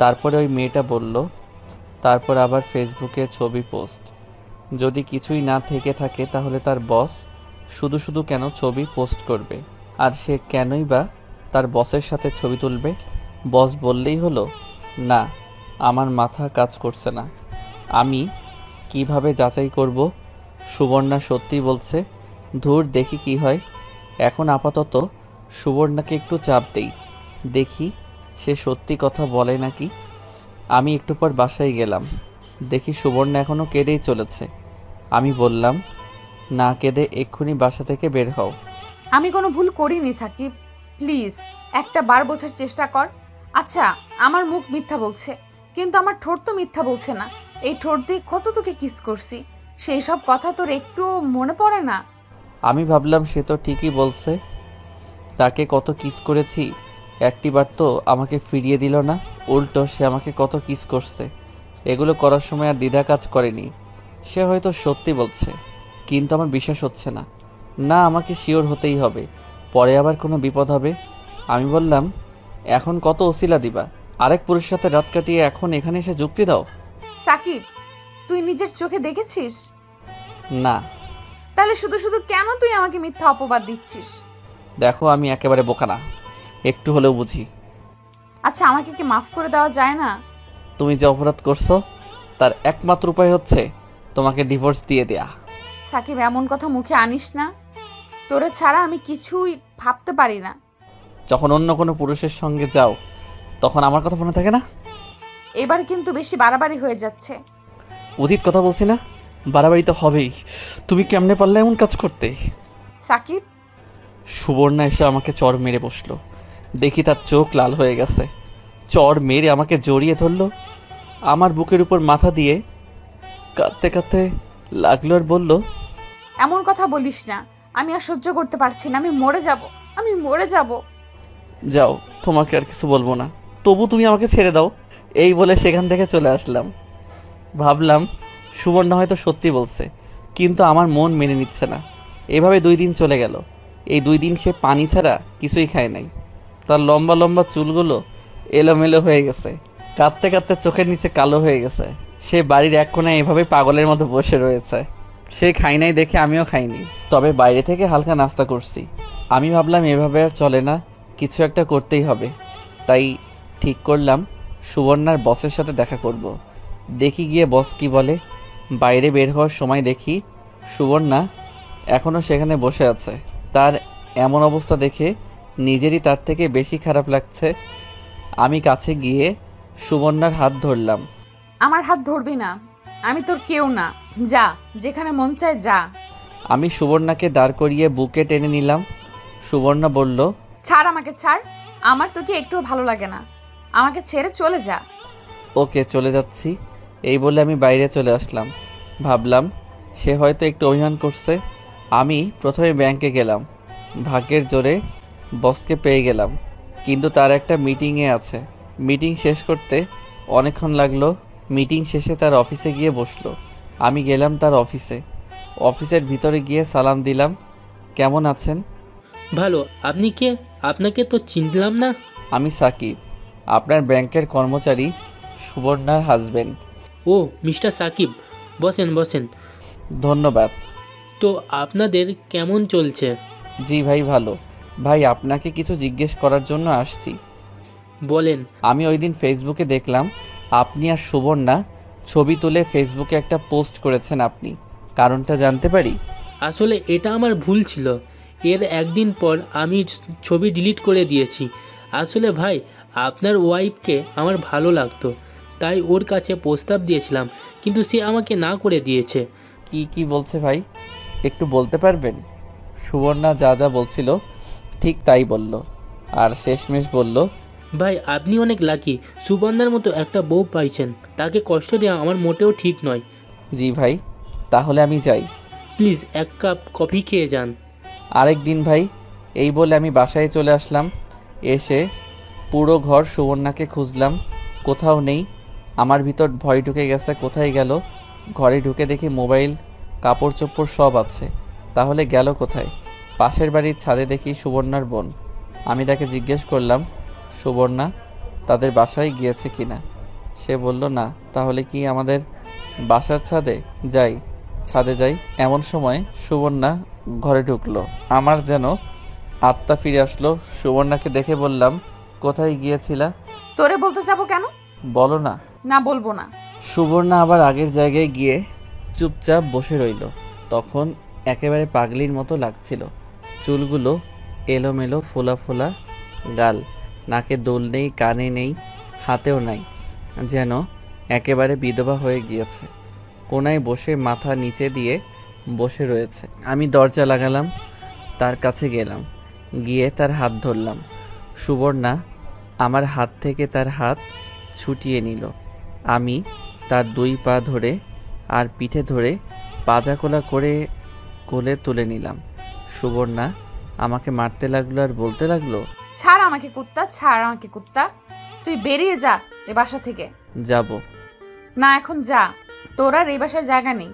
তারপরে ওই মেয়েটা বলল, তারপর আবার ফেসবুকে ছবি পোস্ট। যদি কিছুই না থেকে থাকে তাহলে তার বস শুধু শুধু কেন ছবি পোস্ট করবে? আর সে কেনই বা তার বসের সাথে ছবি তুলবে? বস বললেই হলো? না, আমার মাথা কাজ করছে না। আমি কিভাবে যাচাই করব সুবর্ণা সত্যি বলছে? ধুর, দেখি কি হয়। এখন আপাতত সুবর্ণাকে একটু চাপ দেই, দেখি সে সত্যি কথা বলে নাকি। আমি একটু পর বাসায় গেলাম, দেখি সুবর্ণা এখনও কেঁদেই চলেছে। আমি বললাম, না কেঁদে এক্ষুনি বাসা থেকে বের হও। আমি কোনো ভুল করিনি সাকিব, প্লিজ একটা বার বোঝার চেষ্টা কর। আচ্ছা, আমার মুখ মিথ্যা বলছে, কিন্তু আমার ঠোঁট তো মিথ্যা বলছে না। এই ঠোঁট দিয়ে কত তোকে কিস করছি, সেই সব কথা তোর একটু মনে পড়ে না? আমি ভাবলাম সে তো ঠিকই বলছে, তাকে কত কিস করেছি, একটিবার তো আমাকে ফিরিয়ে দিল না, উল্টো সে আমাকে কত কিস করছে। এগুলো করার সময় আর দ্বিধা কাজ করেনি। সে হয়তো সত্যি বলছে, কিন্তু আমার বিশ্বাস হচ্ছে না। না, আমাকে শিওর হতেই হবে, পরে আবার কোনো বিপদ হবে। আমি বললাম, এখন কত ওসিলা দিবা? আরেক পুরুষের সাথে রাত কাটিয়ে এখন এখানে এসে যুক্তি দাও? সাকিব, তুই নিজের চোখে দেখেছিস? না। তাহলে শুধু শুধু কেন তুই আমাকে মিথ্যা অপবাদ দিচ্ছিস? দেখো, আমি একেবারে বোকা না, একটু হলেও বুঝি। আচ্ছা, আমাকে কি মাফ করে দেওয়া যায় না? তুমি যে অপরাধ করছো তার একমাত্র উপায় হচ্ছে তোমাকে ডিভোর্স দিয়ে দেয়া। সাকিব, এমন কথা মুখে আনিস না। তোরে ছাড়া আমি কিছুই ভাবতে পারি না। যখন অন্য কোনো পুরুষের সঙ্গে যাও তখন আমার কথা মনে থাকে না? এবার কিন্তু বেশি বাড়াবাড়ি হয়ে যাচ্ছে। উচিত কথা বলছি না? বাড়াবাড়ি তো হবেই। তুমি কেমনে পারলে এমন কাজ করতে? সাকিব, সুবর্ণা এসে আমাকে চড় মেরে বসলো। দেখি তার চোখ লাল হয়ে গেছে। চড় মেরে আমাকে জড়িয়ে ধরলো, আমার বুকের উপর মাথা দিয়ে কাঁদতে কাঁদতে লাগলো আর বলল, এমন কথা বলিস না। আমি আর সহ্য করতে পারছি না। আমি মরে যাব, আমি মরে যাব। যাও, তোমাকে আর কিছু বলবো না, তবু তুমি আমাকে ছেড়ে দাও। এই বলে সেখান থেকে চলে আসলাম। ভাবলাম সুবর্ণা হয়তো সত্যি বলছে, কিন্তু আমার মন মেনে নিচ্ছে না। এভাবে 2 দিন চলে গেল। এই 2 দিন সে পানি ছাড়া কিছুই খায় নাই। তার লম্বা লম্বা চুলগুলো এলোমেলো হয়ে গেছে, কাঁদতে কাঁদতে চোখের নিচে কালো হয়ে গেছে। সে বাড়ির এক কোণায় এভাবে পাগলের মতো বসে রয়েছে। সে খাই নাই দেখে আমিও খাইনি, তবে বাইরে থেকে হালকা নাস্তা করছি। আমি ভাবলাম এভাবে আর চলে না, কিছু একটা করতেই হবে। তাই ঠিক করলাম সুবর্ণার বসের সাথে দেখা করব। দেখি গিয়ে বস কি বলে। বাইরে বের হওয়ার সময় দেখি সুবর্ণা এখনও সেখানে বসে আছে। তার এমন অবস্থা দেখে নিজেরই তার থেকে বেশি খারাপ লাগছে। আমি কাছে গিয়ে সুবর্ণার হাত ধরলাম। আমার হাত ধরবি না, আমি তোর কেউ না। যা, যেখানে মন চায় যা। আমি সুবর্ণাকে দাঁড় করিয়ে বুকে টেনে নিলাম। সুবর্ণা বলল, ছাড় আমাকে, ছাড়। আমার তোকে একটুও ভালো লাগে না, আমাকে ছেড়ে চলে যা। ওকে, চলে যাচ্ছি। এই বলে আমি বাইরে চলে আসলাম। ভাবলাম সে হয়তো একটু অভিমান করছে। আমি প্রথমে ব্যাংকে গেলাম, ভাগ্যের জোরে বসকে পেয়ে গেলাম, কিন্তু তার একটা মিটিংয়ে আছে। মিটিং শেষ করতে অনেকক্ষণ লাগলো। মিটিং শেষে তার অফিসে গিয়ে বসলো। আমি গেলাম তার অফিসে। অফিসের ভিতরে গিয়ে সালাম দিলাম। কেমন আছেন? ভালো। আপনি কে? আপনাকে তো চিনলাম না। আমি সাকিব, আপনার ব্যাংকের কর্মচারী, সুবর্ণার হাজবেন্ড। ও, মিস্টার সাকিব, বসেন বসেন। ধন্যবাদ। তো আপনাদের কেমন চলছে? জি ভাই, ভালো। ভাই, আপনাকে কিছু জিজ্ঞেস করার জন্য আসছি। বলেন। আমি ওই দিন ফেসবুকে দেখলাম আপনি আর সুবর্ণা ছবি তুলে ফেসবুকে একটা পোস্ট করেছেন। আপনি কারণটা জানতে পারি? আসলে এটা আমার ভুল ছিল। এর একদিন পর আমি ছবি ডিলিট করে দিয়েছি। আসলে ভাই, আপনার ওয়াইফকে আমার ভালো লাগতো, তাই ওর কাছে প্রস্তাব দিয়েছিলাম, কিন্তু সে আমাকে না করে দিয়েছে। কি কি বলছে ভাই, একটু বলতে পারবেন? সুবর্ণা যা যা বলছিল ঠিক তাই বলল, আর শেষমেশ বলল, ভাই আপনি অনেক লাকি, সুবর্ণার মতো একটা বউ পাইছেন। তাকে কষ্ট দেওয়া আমার মোটেও ঠিক নয়। জি ভাই, তাহলে আমি যাই। প্লিজ এক কাপ কফি খেয়ে যান। আরেক দিন ভাই। এই বলে আমি বাসায় চলে আসলাম। এসে পুরো ঘর সুবর্ণাকে খুঁজলাম, কোথাও নেই। আমার ভিতর ভয় ঢুকে গেছে, কোথায় গেল। ঘরে ঢুকে দেখি মোবাইল, কাপড় চোপড় সব আছে, তাহলে গেল কোথায়? পাশের বাড়ির ছাদে দেখি সুবর্ণার বোন। আমি তাকে জিজ্ঞেস করলাম, সুবর্ণা তাদের বাসায় গিয়েছে কিনা? সে বলল না। তাহলে কি আমাদের বাসার ছাদে যাই? ছাদে যাই। এমন সময় সুবর্ণা ঘরে ঢুকলো। আমার যেন আত্মা ফিরে আসলো। সুবর্ণাকে দেখে বললাম, কোথায় গিয়েছিলা? তোরে বলতে যাব কেন? বলো না। না, বলবো না। সুবর্ণা আবার আগের জায়গায় গিয়ে চুপচাপ বসে রইল। তখন একেবারে পাগলির মতো লাগছিল। চুলগুলো এলোমেলো, ফোলা ফোলা গাল, নাকে দোল নেই, কানে নেই, হাতেও নাই, যেন একেবারে বিধবা হয়ে গিয়েছে। কোনায় বসে মাথা নিচে দিয়ে বসে রয়েছে। আমি দরজা লাগালাম, তার কাছে গেলাম, গিয়ে তার হাত ধরলাম। সুবর্ণা আমার হাত থেকে তার হাত ছুটিয়ে নিল। আমি তার দুই পা ধরে আর পিঠে ধরে পাজাকোলা করে কোলে তুলে নিলাম। সুবর্ণা আমাকে মারতে লাগলো আর বলতে লাগলো, ছাড় আমাকে কুত্তা, ছাড় আমাকে কুত্তা। তুই বেরিয়ে যা এ বাসা থেকে। যাব না, এখন যা, তোর আর এই বাসায় জায়গা নেই।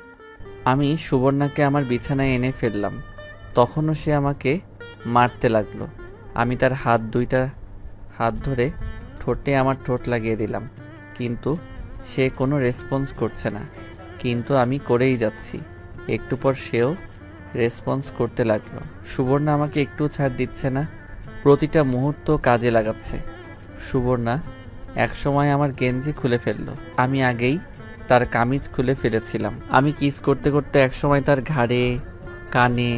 আমি সুবর্ণাকে আমার বিছানায় এনে ফেললাম। তখনও সে আমাকে মারতে লাগলো। আমি তার দুইটা হাত ধরে ঠোঁটে আমার ঠোঁট লাগিয়ে দিলাম, কিন্তু সে কোনো রেসপন্স করছে না। কিন্তু আমি করেই যাচ্ছি। একটু পর সেও রেসপন্স করতে লাগলো। সুবর্ণা আমাকে একটু ছাড় দিচ্ছে না, প্রতিটা মুহূর্ত কাজে লাগাচ্ছে। সুবর্ণা একসময় আমার গেঞ্জি খুলে ফেললো। আমি আগেই তার কামিজ খুলে ফেলেছিলাম। আমি কিস করতে করতে একসময় তার ঘাড়ে, কানে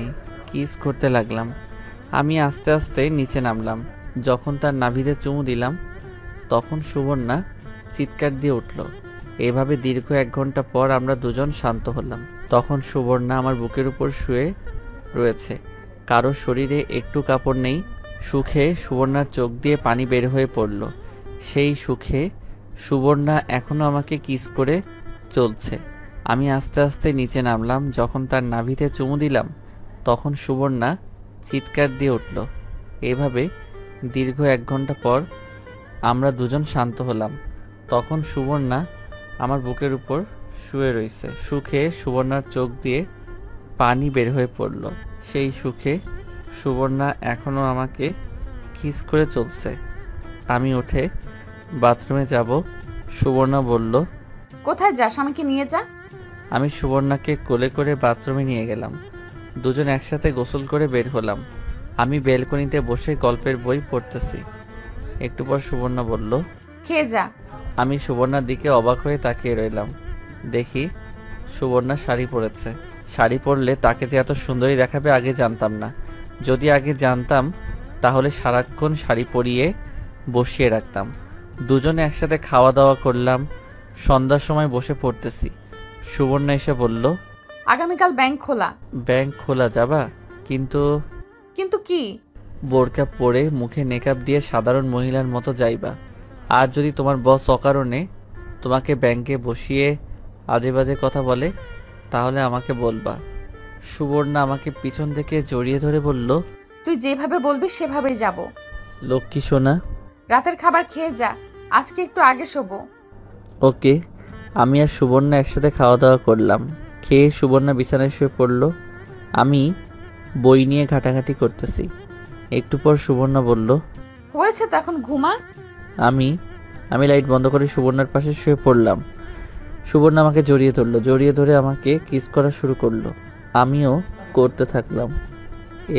কিস করতে লাগলাম। আমি আস্তে আস্তে নিচে নামলাম। যখন তার নাভিতে চুমু দিলাম, তখন সুবর্ণা চিৎকার দিয়ে উঠল। এভাবে দীর্ঘ 1 ঘন্টা পর আমরা দুজন শান্ত হলাম। তখন সুবর্ণা আমার বুকের উপর শুয়ে রয়েছে, কারো শরীরে একটু কাপড় নেই। সুখে সুবর্ণার চোখ দিয়ে পানি বের হয়ে পড়ল। সেই সুখে সুবর্ণা এখনও আমাকে কিস করে চলছে। আমি আস্তে আস্তে নিচে নামলাম। যখন তার নাভিতে চুমু দিলাম, তখন সুবর্ণা চিৎকার দিয়ে উঠল। এভাবে দীর্ঘ 1 ঘন্টা পর আমরা দুজন শান্ত হলাম। তখন সুবর্ণা আমার বুকের উপর শুয়ে রয়েছে। সুখে সুবর্ণার চোখ দিয়ে পানি বের হয়ে পড়ল। সেই সুখে সুবর্ণা এখনও আমাকে কিস করে চলছে। আমি উঠে বাথরুমে যাব। সুবর্ণা বলল, কোথায় যাস? আমাকে নিয়ে যা। আমি সুবর্ণাকে কোলে করে বাথরুমে নিয়ে গেলাম। দুজন একসাথে গোসল করে বের হলাম। আমি বেলকনিতে বসে গল্পের বই পড়তেছি। একটু পর সুবর্ণা বলল, খেয়ে যা। আমি সুবর্ণার দিকে অবাক হয়ে তাকিয়ে রইলাম। দেখি সুবর্ণা শাড়ি পরেছে। শাড়ি পরলে তাকে যে এত সুন্দরী দেখাবে আগে জানতাম না। যদি আগে জানতাম তাহলে সারাক্ষণ শাড়ি পরিয়ে বসিয়ে রাখতাম। দুজনে একসাথে খাওয়া দাওয়া করলাম। সন্ধ্যার সময় বসে পড়তেছি। সুবর্ণা এসে বলল, আগামীকাল ব্যাংক খোলা। ব্যাংক খোলা যাবা? কিন্তু কিন্তু কি? বোরকা পরে মুখে মেকআপ দিয়ে সাধারণ মহিলার মতো যাইবা। আর যদি তোমার বস অকারণে তোমাকে ব্যাংকে বসিয়ে আজে বাজে কথা বলে, তাহলে আমাকে বলবা। সুবর্ণা আমাকে পিছন থেকে জড়িয়ে ধরে বলল, তুই যেভাবে বলবি সেভাবেই যাব। লক্ষ্মী সোনা। রাতের খাবার খেয়ে যা, আজকে একটু আগে শোবো। ওকে। আমি আর সুবর্ণা একসাথে খাওয়া দাওয়া করলাম। খেয়ে সুবর্ণা বিছানায় শুয়ে পড়ল। আমি বই নিয়ে ঘাটাঘাটি করতেছি। একটু পর সুবর্ণা বলল, হয়েছে তো, এখন ঘুমা। আমি লাইট বন্ধ করে সুবর্ণার পাশে শুয়ে পড়লাম। সুবর্ণা আমাকে জড়িয়ে ধরলো। জড়িয়ে ধরে আমাকে কিস করা শুরু করলো। আমিও করতে থাকলাম।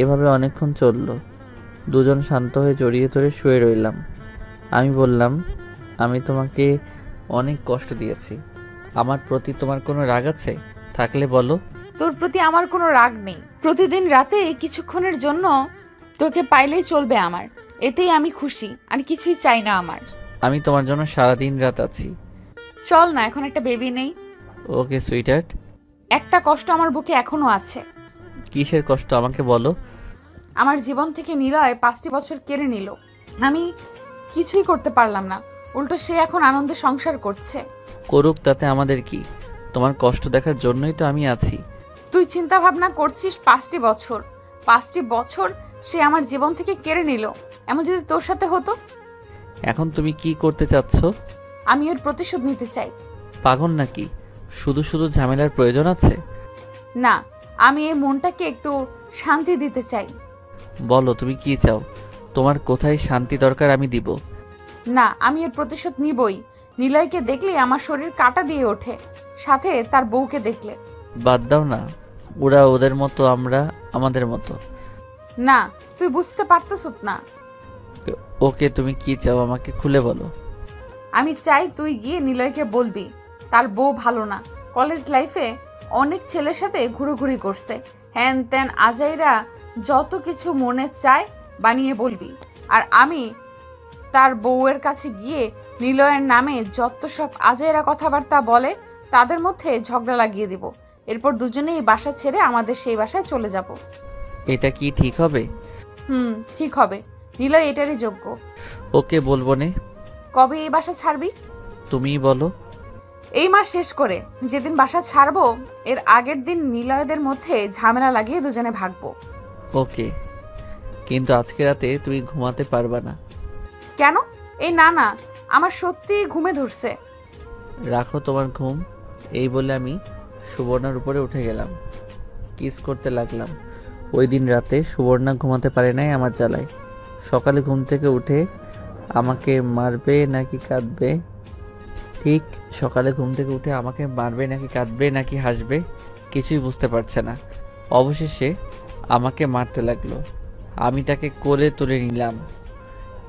এভাবে অনেকক্ষণ চলল। দুজন শান্ত হয়ে জড়িয়ে ধরে শুয়ে রইলাম। আমি বললাম, আমি তোমাকে অনেক কষ্ট দিয়েছি। আমার প্রতি তোমার কোনো রাগ আছে? থাকলে বলো। তোর প্রতি আমার কোনো রাগ নেই। প্রতিদিন রাতে কিছুক্ষণের জন্য তোকে পাইলেই চলবে আমার, এতেই আমি খুশি, আর কিছুই চাই না আমার। আমি তোমার জন্য সারাদিন রাত আছি। চল না, এখন একটা বেবি নেই। ওকে সুইটার্ট। একটা কষ্ট আমার বুকে এখনো আছে। কিসের কষ্ট আমাকে বলো? আমার জীবন থেকে নিলয় 5টি বছর কেড়ে নিল। আমি কিছুই করতে পারলাম না, উল্টো সে এখন আনন্দে সংসার করছে। করুক, তাতে আমাদের কি? তোমার কষ্ট দেখার জন্যই তো আমি আছি। তুই চিন্তা ভাবনা করছিস 5টি বছর, 5টি বছর সে আমার জীবন থেকে কেড়ে নিল। এমন যদি তোর সাথে হতো? এখন তুমি কি করতে চাচ্ছ? আমি এর প্রতিশোধ নিতে চাই। পাগল নাকি? শুধু শুধু ঝামেলার প্রয়োজন আছে? না, আমি এই মনটাকে একটু শান্তি দিতে চাই। বলো তুমি কি চাও? তোমার কোথায় শান্তি দরকার আমি দিব। না, আমি এর প্রতিশোধ নিবই। নিলয়কে দেখলে আমার শরীর কাঁটা দিয়ে ওঠে, সাথে তার বউকে দেখলে। বাদ দাও না, ওরা ওদের মতো, আমরা আমাদের মতো। না, তুই বুঝতে পারতেছ না। ওকে তুমি কি চাও আমাকে খুলে বলো। আমি চাই তুই গিয়ে নিলয়কে বলবি তার বউ ভালো না, কলেজ লাইফে অনেক ছেলের সাথে ঘুরোঘুরি করছে, হ্যান ত্যান আজাইরা যত কিছু মনে চায় বানিয়ে বলবি। আর আমি তার বউয়ের কাছে গিয়ে নিলয়ের নামে যত সব আজাইরা কথাবার্তা বলে তাদের মধ্যে ঝগড়া লাগিয়ে দিব। এরপর দুজনেই বাসা ছেড়ে আমাদের সেই বাসায় চলে যাব। এটা কি ঠিক হবে? ঠিক হবে। নিলয় এটারই যোগ্য। ওকে বলবো নে। কবে এই বাসা ছাড়বি? তুমিই বলো। এই মাস শেষ করে যেদিন বাসা ছাড়বো এর আগের দিন নিলয়দের মধ্যে ঝামেলা লাগিয়ে দুজনে ভাগবো। ওকে, কিন্তু আজকে রাতে তুমি ঘুমাতে পারবা না। কেন? এই না না, আমার সত্যি ঘুমে ধরছে। রাখো তোমার ঘুম। এই বলে আমি সুবর্ণার উপরে উঠে গেলাম, কিস করতে লাগলাম। ওই দিন রাতে সুবর্ণা ঘুমাতে পারে নাই আমার জ্বালায়। সকালে ঘুম থেকে উঠে আমাকে মারবে নাকি কাঁদবে, ঠিক সকালে ঘুম থেকে উঠে আমাকে মারবে নাকি কাঁদবে নাকি হাসবে কিছুই বুঝতে পারছে না। অবশেষে আমাকে মারতে লাগলো। আমি তাকে কোলে তুলে নিলাম,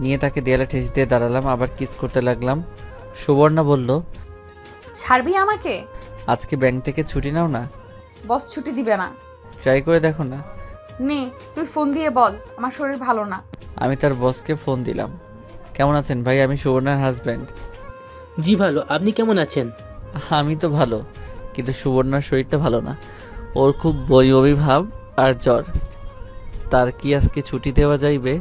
নিয়ে তাকে দেয়ালে ঠেস দিয়ে দাঁড়ালাম, আবার কিস করতে লাগলাম। সুবর্ণা বলল, ছাড়বি আমাকে? আজকে ব্যাংক থেকে ছুটি নাও না। বস ছুটি দিবে না। ট্রাই করে দেখো না। নে, তুই ফোন দিয়ে বল আমার শরীর ভালো না। আমি তার বসকে ফোন দিলাম। কেমন আছেন ভাই? আমি সুবর্ণার হাজব্যান্ড। জি ভালো, আপনি কেমন আছেন? আমি তো ভালো, কিন্তু সুবর্ণার শরীরটা ভালো না। ওর খুব বমি ভাব আর জ্বর। তার কি আজকে ছুটি দেওয়া যাইবে?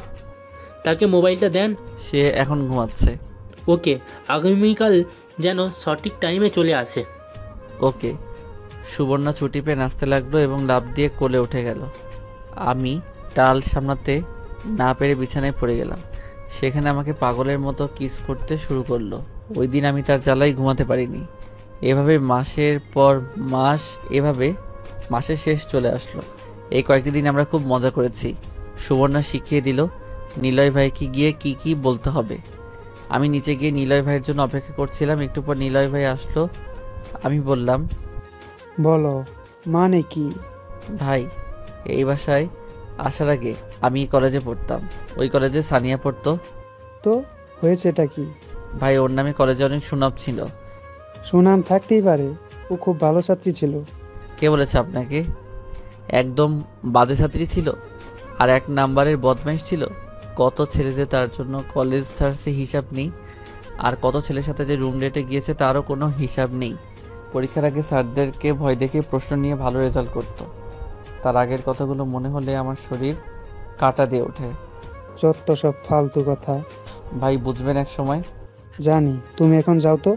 তাকে মোবাইলটা দেন। সে এখন ঘুমাচ্ছে। ওকে, আগামীকাল যেন সঠিক টাইমে চলে আসে। ওকে। সুবর্ণা ছুটি পেয়ে নাচতে লাগলো এবং লাফ দিয়ে কোলে উঠে গেল। আমি টাল সামলাতে না পেরে বিছানায় পড়ে গেলাম। সেখানে আমাকে পাগলের মতো কিস করতে শুরু করলো। ওই দিন আমি তার জ্বালায় ঘুমাতে পারিনি। এভাবে মাসের পর মাস, এভাবে মাসের শেষ চলে আসলো। এই কয়েকটি দিন আমরা খুব মজা করেছি। সুবর্ণা শিখিয়ে দিল নিলয় ভাইকে গিয়ে কি কি বলতে হবে। আমি নিচে গিয়ে নিলয় ভাইয়ের জন্য অপেক্ষা করছিলাম। একটু পর নিলয় ভাই আসলো। আমি বললাম, বলো মানে কি? ভাই, এই বাসায় আসার আগে আমি কলেজে পড়তাম। ওই কলেজে সানিয়া পড়তো। তো হয়েছেটা কি? ভাই, ওর নামে কলেজে অনেক সুনাম ছিল। সুনাম থাকতেই পারে, ও খুব ভালো ছাত্রী ছিল। কে বলেছে আপনাকে? একদম বাজে ছাত্রী ছিল, আর 1 নাম্বারের বদমাইশ ছিল। কত ছেলে যে তার জন্য কলেজ ছাড়ছে হিসাব নেই, আর কত ছেলের সাথে যে রুম ডেটে গিয়েছে তারও কোনো হিসাব নেই। পরীক্ষার আগে স্যারদেরকে ভয় দেখে প্রশ্ন নিয়ে ভালো রেজাল্ট করত। তার আগের কথাগুলো মনে হলে আমার শরীর কাঁটা দিয়ে ওঠে। যত সব ফালতু কথা। ভাই, বুঝবেন এক সময়। জানি, তুমি এখন যাও তো।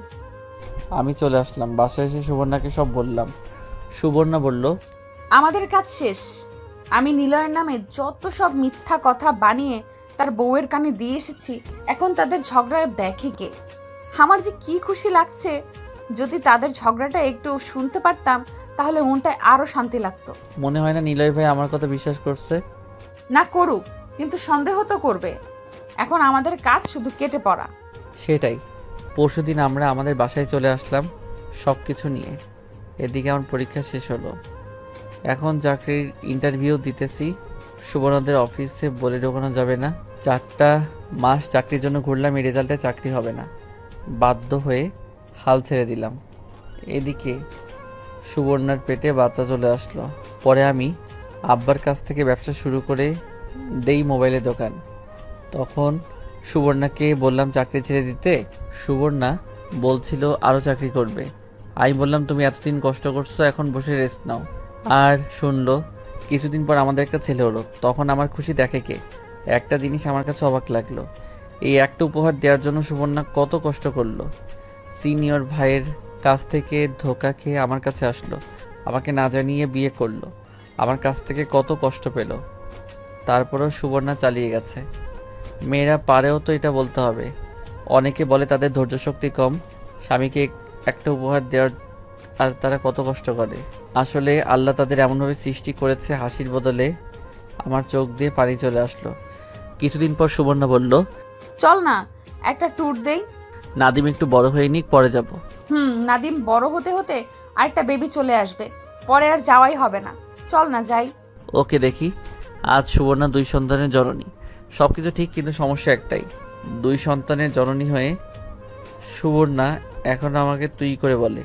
আমি চলে আসলাম। বাসায় এসে সুবর্ণাকে সব বললাম। সুবর্ণা বলল, আমাদের কাজ শেষ। আমি নিলয়ের নামে যত সব মিথ্যা কথা বানিয়ে তার বউয়ের কানে দিয়ে এসেছি, এখন তাদের ঝগড়া দেখে কে? আমার যে কি খুশি লাগছে। যদি তাদের ঝগড়াটা একটু শুনতে পারতাম তাহলে মনটায় আরো শান্তি লাগতো। মনে হয় না নিলয় ভাই আমার কথা বিশ্বাস করছে। না করুক, কিন্তু সন্দেহ তো করবে। এখন আমাদের কাজ শুধু কেটে পড়া। সেটাই। পরশুদিন আমরা আমাদের বাসায় চলে আসলাম সব কিছু নিয়ে। এদিকে আমার পরীক্ষা শেষ হলো। এখন চাকরির ইন্টারভিউ দিতেছি। সুবর্ণদের অফিসে বলে ঢোকানো যাবে না। 4টা মাস চাকরির জন্য ঘুরলাম, এই রেজাল্টে চাকরি হবে না। বাধ্য হয়ে হাল ছেড়ে দিলাম। এদিকে সুবর্ণার পেটে বাচ্চা চলে আসলো। পরে আমি আব্বার কাছ থেকে ব্যবসা শুরু করে দেই মোবাইলের দোকান। তখন সুবর্ণাকে বললাম চাকরি ছেড়ে দিতে। সুবর্ণা বলছিল আরও চাকরি করবে। আমি বললাম তুমি এতদিন কষ্ট করছো, এখন বসে রেস্ট নাও। আর শুনলো। কিছুদিন পর আমাদের একটা ছেলে হলো। তখন আমার খুশি দেখে কে? একটা জিনিস আমার কাছে অবাক লাগলো, এই একটা উপহার দেওয়ার জন্য সুবর্ণা কত কষ্ট করলো। সিনিয়র ভাইয়ের কাছ থেকে ধোকা খেয়ে আমার কাছে আসলো, আমাকে না জানিয়ে বিয়ে করলো, আমার কাছ থেকে কত কষ্ট পেল। তারপরেও সুবর্ণা চালিয়ে গেছে। মেয়েরা পারেও তো এটা বলতে হবে। অনেকে বলে তাদের ধৈর্য শক্তি কম, স্বামীকে একটা উপহার দেওয়ার আর তারা কত কষ্ট করে। আসলে আল্লাহ তাদের এমনভাবে সৃষ্টি করেছে, হাসির বদলে আমার চোখ দিয়ে পানি চলে আসলো। কিছুদিন পর সুবর্ণা বলল, চল না একটা ট্যুর দেই। নাদিম একটু বড় হয়ে নিক, পরে যাব। নাদিম বড় হতে হতে আরেকটা বেবি চলে আসবে, পরে আর যাওয়াই হবে না। চল না যাই। ওকে দেখি। আজ সুবর্ণা 2 সন্তানের জননী। সব কিছু ঠিক, কিন্তু সমস্যা একটাই, 2 সন্তানের জননী হয়ে সুবর্ণা এখন আমাকে তুই করে বলে।